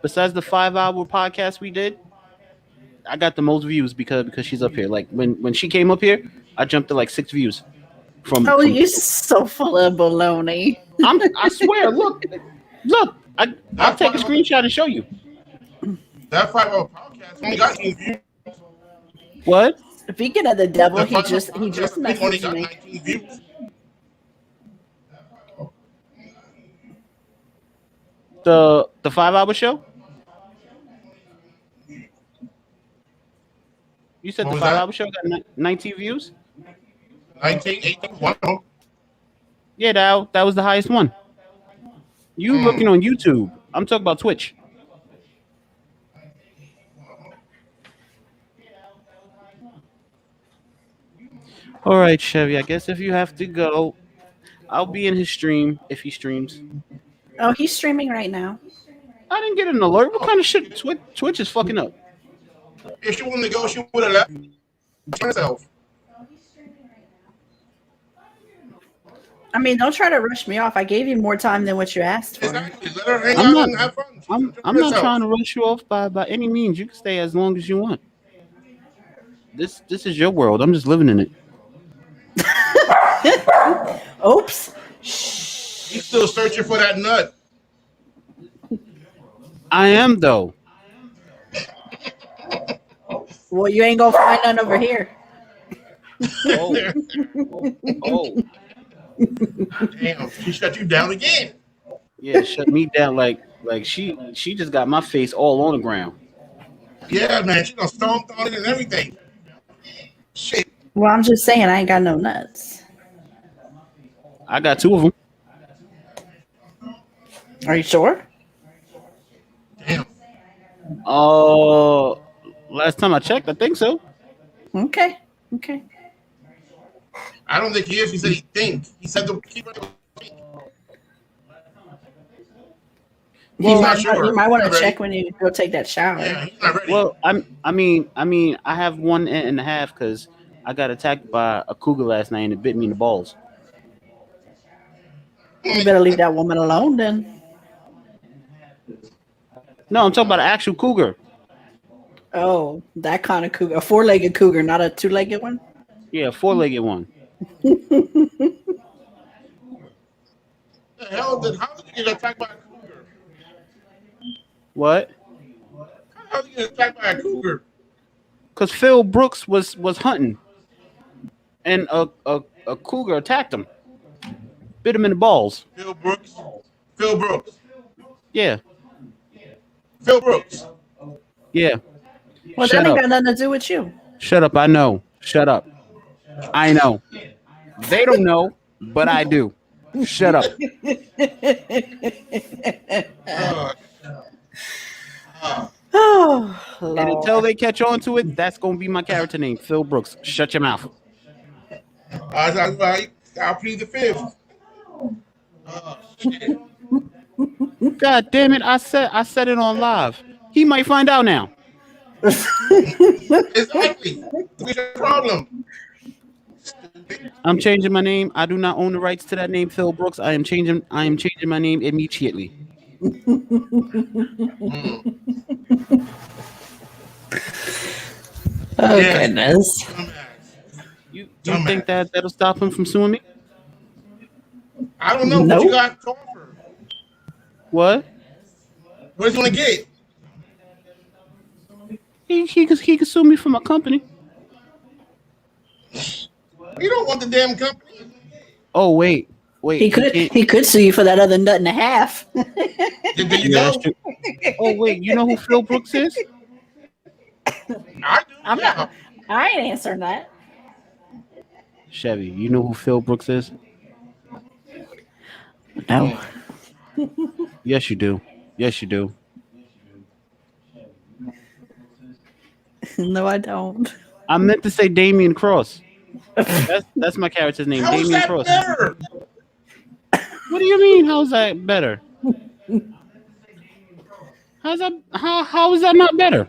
besides the 5 hour podcast we did, I got the most views because she's up here. Like when she came up here, I jumped to like 6 views. Oh, you're so full of baloney. I swear, look, I'll take a screenshot and show you. That 5-hour podcast only got 19 views. What? Speaking of the devil, That he 5-hour just podcast only messaged got me. 19 views. The 5 hour show? You said What the was 5 that? hour show got 19 views? 19, 18, one of them. Yeah, that was the highest one. You looking on YouTube? I'm talking about Twitch. All right, Chevy. I guess if you have to go, I'll be in his stream if he streams. Oh, he's streaming right now. I didn't get an alert. What kind of shit? Twitch is fucking up. If she wanted to go, she would have left herself. I mean, don't try to rush me off. I gave you more time than what you asked for. Exactly. Let her hang I'm out not- and have fun. She I'm can I'm enjoy not herself. trying to rush you off by any means. You can stay as long as you want. This is your world. I'm just living in it. Oops. He's still searching for that nut. I am though. Well, you ain't gonna find none over here. Oh. Oh. Damn, she shut you down again. Yeah, shut me down like she just got my face all on the ground. Yeah, man, she done stomped on it and everything. Shit. Well, I'm just saying, I ain't got no nuts. I got 2 of them. Are you sure? Damn. Last time I checked, I think so. Okay. Okay. I don't think he is. He said he think. He said to keep her. He's not sure. You might want to Not ready. check when you go take that shower. Yeah, he's not ready. Well, I mean, I have 1.5 because I got attacked by a cougar last night and it bit me in the balls. You better leave that woman alone then. No, I'm talking about an actual cougar. Oh, that kind of cougar. A 4-legged cougar, not a 2-legged one? Yeah, a 4-legged one. The hell did? How did you get attacked by a cougar? What? How did you get attacked by a cougar? Because Phil Brooks was hunting, and a cougar attacked him, bit him in the balls. Phil Brooks. Phil Brooks. Yeah, Phil Brooks. yeah. Well, Shut that ain't up. got nothing to do with you. Shut up. I know. Shut up. I know. They don't know, but I do. Shut up. Oh, And Lord. until they catch on to it, that's gonna be my character name, Phil Brooks. Shut your mouth. I'll plead the fifth. Shit. God damn it! I said it on live. He might find out now. Exactly. What's your problem? I'm changing my name. I do not own the rights to that name, Phil Brooks. I am changing my name immediately. Oh, Yeah. goodness. Dumbass. You Dumbass. think that'll stop him from suing me? I don't know what Nope. you got to offer. What? What is he gonna get? He could sue me for my company. We don't want the damn company. Oh wait. He could sue you for that other nut and a half. There you Yeah, that's go. true. Oh wait, you know who Phil Brooks is? I do. I'm yeah. not. I ain't answering that. Chevy, you know who Phil Brooks is? No, Yes, you do. Yes, you do. no, I don't. I meant to say Damian Cross. That's my character's name, How is Damian that Cross. better? What do you mean? How's that better? How's that? How is that not better?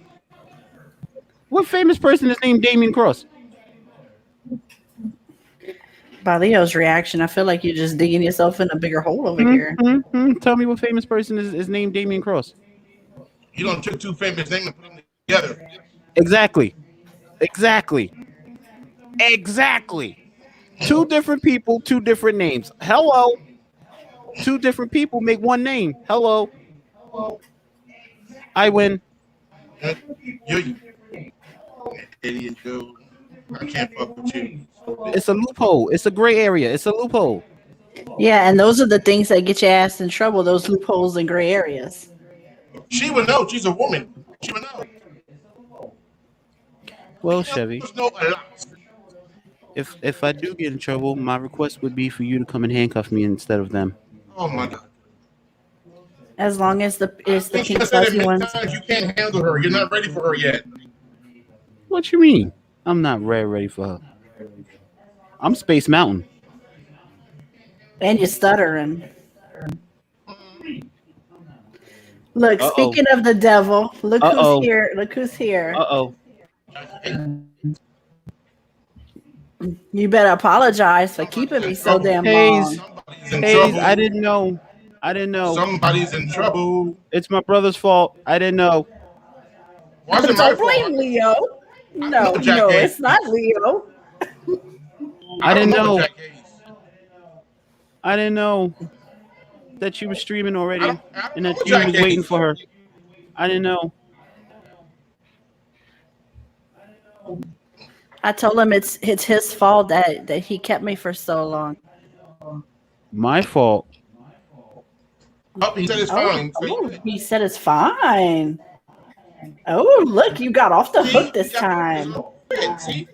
What famous person is named Damian Cross? By Leo's reaction, I feel like you're just digging yourself in a bigger hole over here. Tell me what famous person is named Damian Cross. You don't took two famous names and put them together. Exactly. Two different people, two different names. Hello. Two different people make one name. Hello. I win. You idiot, dude. I can't fuck with you. It's a loophole. It's a gray area. It's a loophole. Yeah, and those are the things that get your ass in trouble. Those loopholes and gray areas. She would know. She's a woman. She would know. Well, Chevy, There's no a lot. if I do get in trouble, my request would be for you to come and handcuff me instead of them. Oh my god. As long as it's the I think pink I said it fuzzy many ones. times. You can't handle her. You're not ready for her yet. What you mean? I'm not ready for her. I'm Space Mountain. And you're stuttering. Look, Uh-oh. speaking of the devil, look Uh-oh. who's here. Look who's here. Uh-oh. You better apologize for keeping me so damn Hayes. long. Somebody's in Hayes, trouble. I didn't know. Somebody's in trouble. It's my brother's fault. I didn't know. Wasn't my Don't blame fault. Leo. No, Jack no, Hayes. it's not Leo. I didn't know. Jack Hayes. I didn't know that you were streaming already I don't and know that you Jack was Hayes. waiting for her. I didn't know. I told him it's his fault that he kept me for so long. My fault. Oh, he said it's fine. So Oh, he said it's fine. Oh, look, you got off the hook this time. See?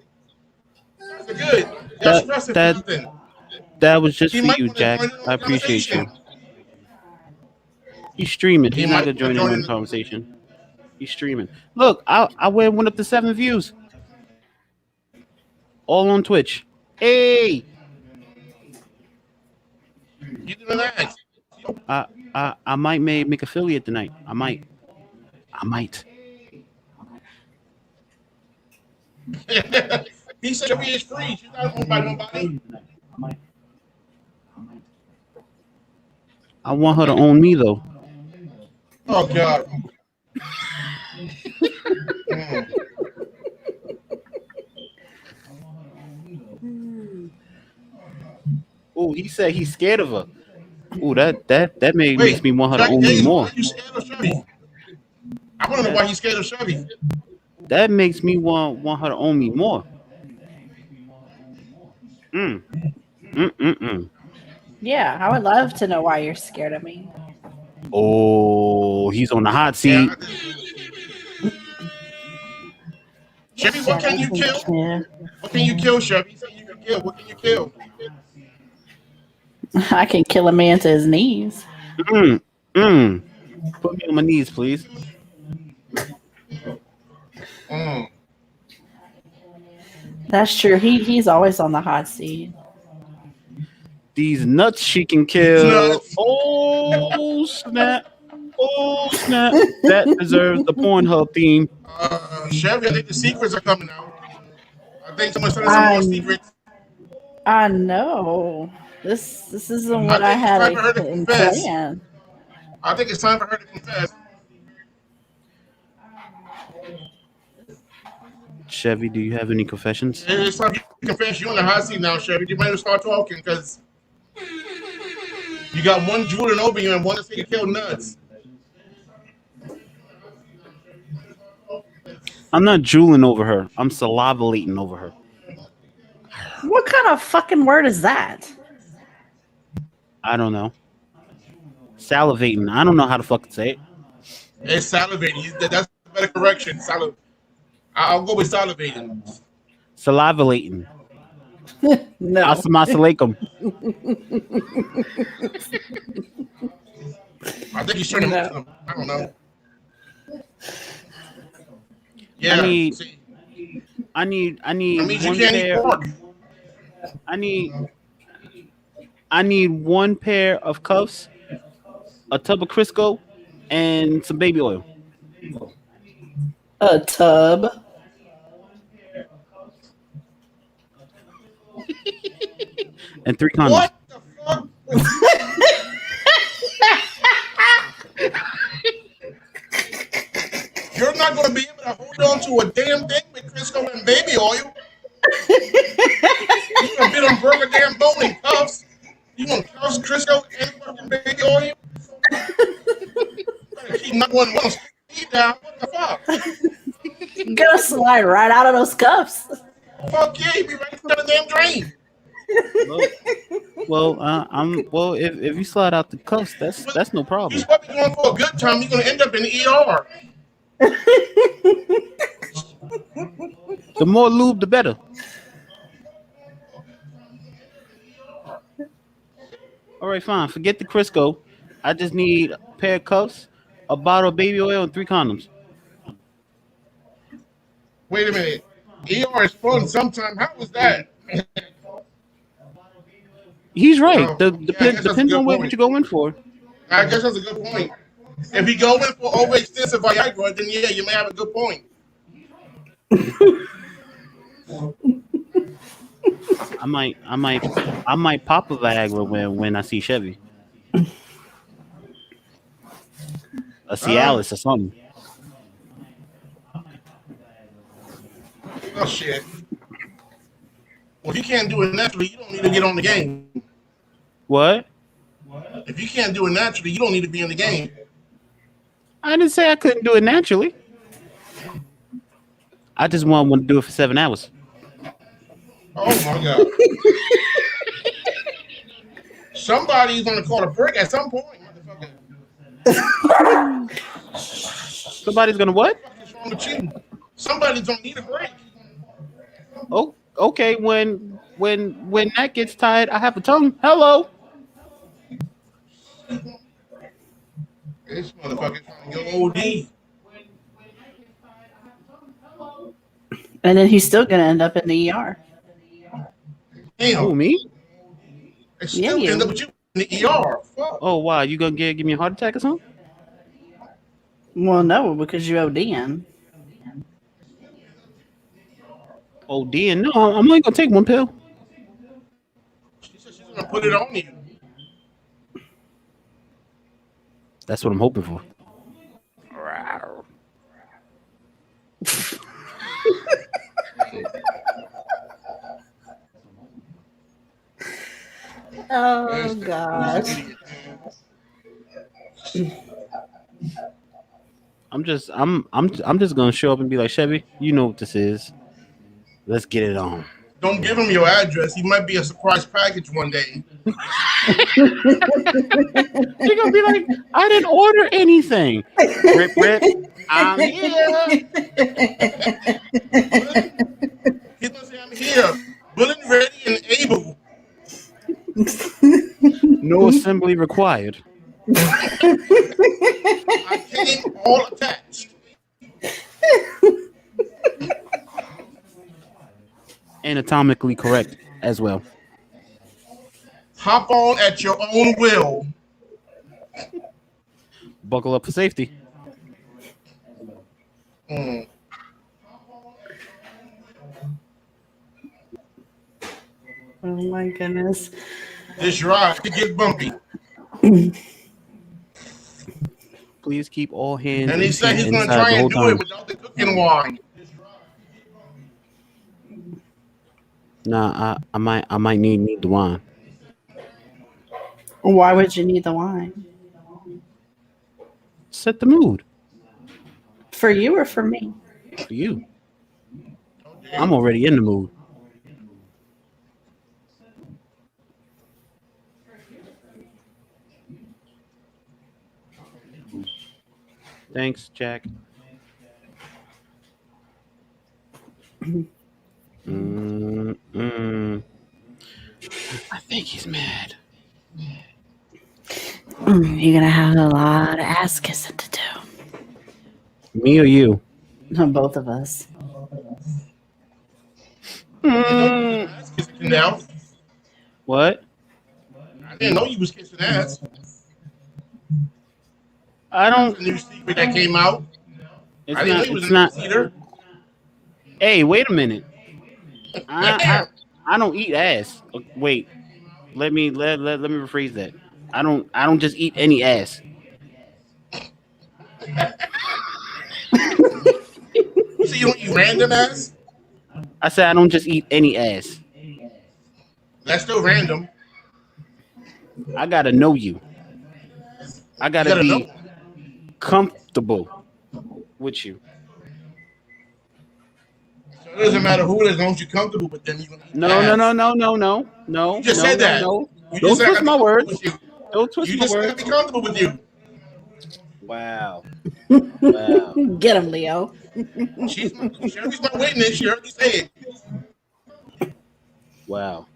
That's good. That's stressing that- for nothing. That was just He for might you, wanna Jack. join the I appreciate you. conversation. He's streaming. He He's might not gonna join wanna in join the conversation. He's streaming. Look, I went up to 7 views. All on Twitch. Hey, You didn't ask. I might make affiliate tonight. I might. He said she is free. She's not owned by nobody. I want her to own me though. Oh God. Mm. Oh, he said he's scared of her. Oh, that makes Wait, me want her to Jack own me Hayes, more. why are you scared of Chevy? I want to know why he's scared of Chevy. That makes me want her to own me more. Yeah, I would love to know why you're scared of me. Oh, he's on the hot seat. Yeah. Chevy, what can you kill? Yeah. What can you kill, Chevy? Say you can kill. What can you kill? I can kill a man to his knees. Put me on my knees, please. Mm. That's true. He's always on the hot seat. These nuts she can kill. Nuts. Oh snap! Oh snap! That deserves the Pornhub theme. Chevy, I think the secrets are coming out. I think someone's telling some more secrets. I know. This isn't what I think it's had time for her to in confess. plan. I think it's time for her to confess. Chevy, do you have any confessions? It's time you confess. You're on the hot seat now, Chevy. You might as well start talking because you got one drooling over you and one that say you killed nuts. I'm not drooling over her. I'm salivating over her. What kind of fucking word is that? I don't know. Salivating. I don't know how to fucking say it. It's salivating. That's a better correction. I'll go with salivating. Salivalating. No. Assalamualaikum. I think he's turning No. Muslim. I don't know. Yeah. I need That means you one can't eat pair. pork. I need one pair of cuffs, a tub of Crisco, and some baby oil. A tub. And 3 condoms. What the fuck? You're not going to be able to hold on to a damn thing with Crisco and baby oil. You gonna bit on burger damn bone in cuffs. You gonna cuffs Crisco and fucking baby oil? Better keep not one speed down. What the fuck? You're gonna slide right out of those cuffs. Fuck yeah, you be right down the damn drain. Well, if you slide out the cuffs, that's no problem. You're supposed to be going for a good time. You're gonna end up in the ER. The more lube, the better. All right, fine. Forget the Crisco. I just need a pair of cuffs, a bottle of baby oil, and 3 condoms. Wait a minute. ER is fun sometimes. How was that? He's right. Well, I guess that's a Depends good on what point. you go in for. I guess that's a good point. If you go in for overextensive Viagra, then yeah, you may have a good point. I might pop a Viagra when I see Chevy. A Cialis or something. Oh shit. Well, if you can't do it naturally, you don't need to get on the game. What? If you can't do it naturally, you don't need to be in the game. I didn't say I couldn't do it naturally. I just want to do it for 7 hours. Oh my god. Somebody's gonna call a break at some point, motherfucker. Somebody's gonna what? What's wrong with you? Somebody's gonna need a break. Oh, okay. When that gets tired, I have a tongue. Hello. This motherfucker's trying to go OD. And then he's still gonna end up in the ER. Damn. Oh, me? They still Yeah, end you. up with you in the ER. Fuck. Oh, wow. You gonna give me a heart attack or something? Well, no, because you ODing. Oh, dear. No, I'm only gonna take one pill. She said she's gonna put it on you. That's what I'm hoping for. Oh gosh. I'm just gonna show up and be like, Chevy, you know what this is. Let's get it on. Don't give him your address. He might be a surprise package one day. You're gonna be like, I didn't order anything. Rip, rip. I'm here. He's gonna say, I'm here, willing, ready, and able. No assembly required. I came all attached. Anatomically correct as well. Hop on at your own will. Buckle up for safety. Mm. Oh my goodness. This ride could get bumpy. Please keep all hands And he said he's gonna inside try the whole and do time. it without the cooking wine. Nah, I might need the wine. Why would you need the wine? Set the mood For you or for me? for you. I'm already in the mood. Thanks, Jack. Mm. I think he's mad. You're gonna have a lot of ass kissing to do. Me or you? Both of us. Ass kissing now. What? I didn't know you was kissing ass. I That's a don't. new secret that came out. It's I didn't know not. you was It's an not. ass eater. Hey, wait a minute. I Damn. I don't eat ass. Wait. Let me rephrase that. I don't just eat any ass. So you don't eat random ass? I said I don't just eat any ass. That's still random. I gotta know you. I You gotta gotta be know. comfortable with you. So it doesn't matter who it is, as long as you're comfortable with them, you're gonna eat No, the no, ass. no, no, no, no, no, You just no, said no, that. no. You Don't just said I twist gotta be my comfortable words. with you. Don't twist You my just said I words. gotta be comfortable with you. Wow. Wow. Get him, Leo. Shirley's my witness. She heard me say it. Wow.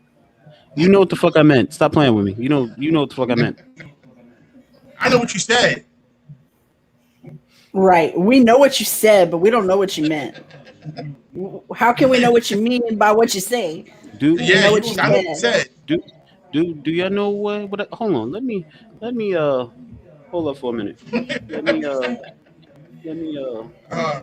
You know what the fuck I meant. Stop playing with me. You know what the fuck I meant. I know what you said. Right. We know what you said, but we don't know what you meant. How can we know what you mean by what you say? Do Yeah, know you, what you I know what you said. do y'all know what hold on. Let me hold up for a minute. Let me Uh,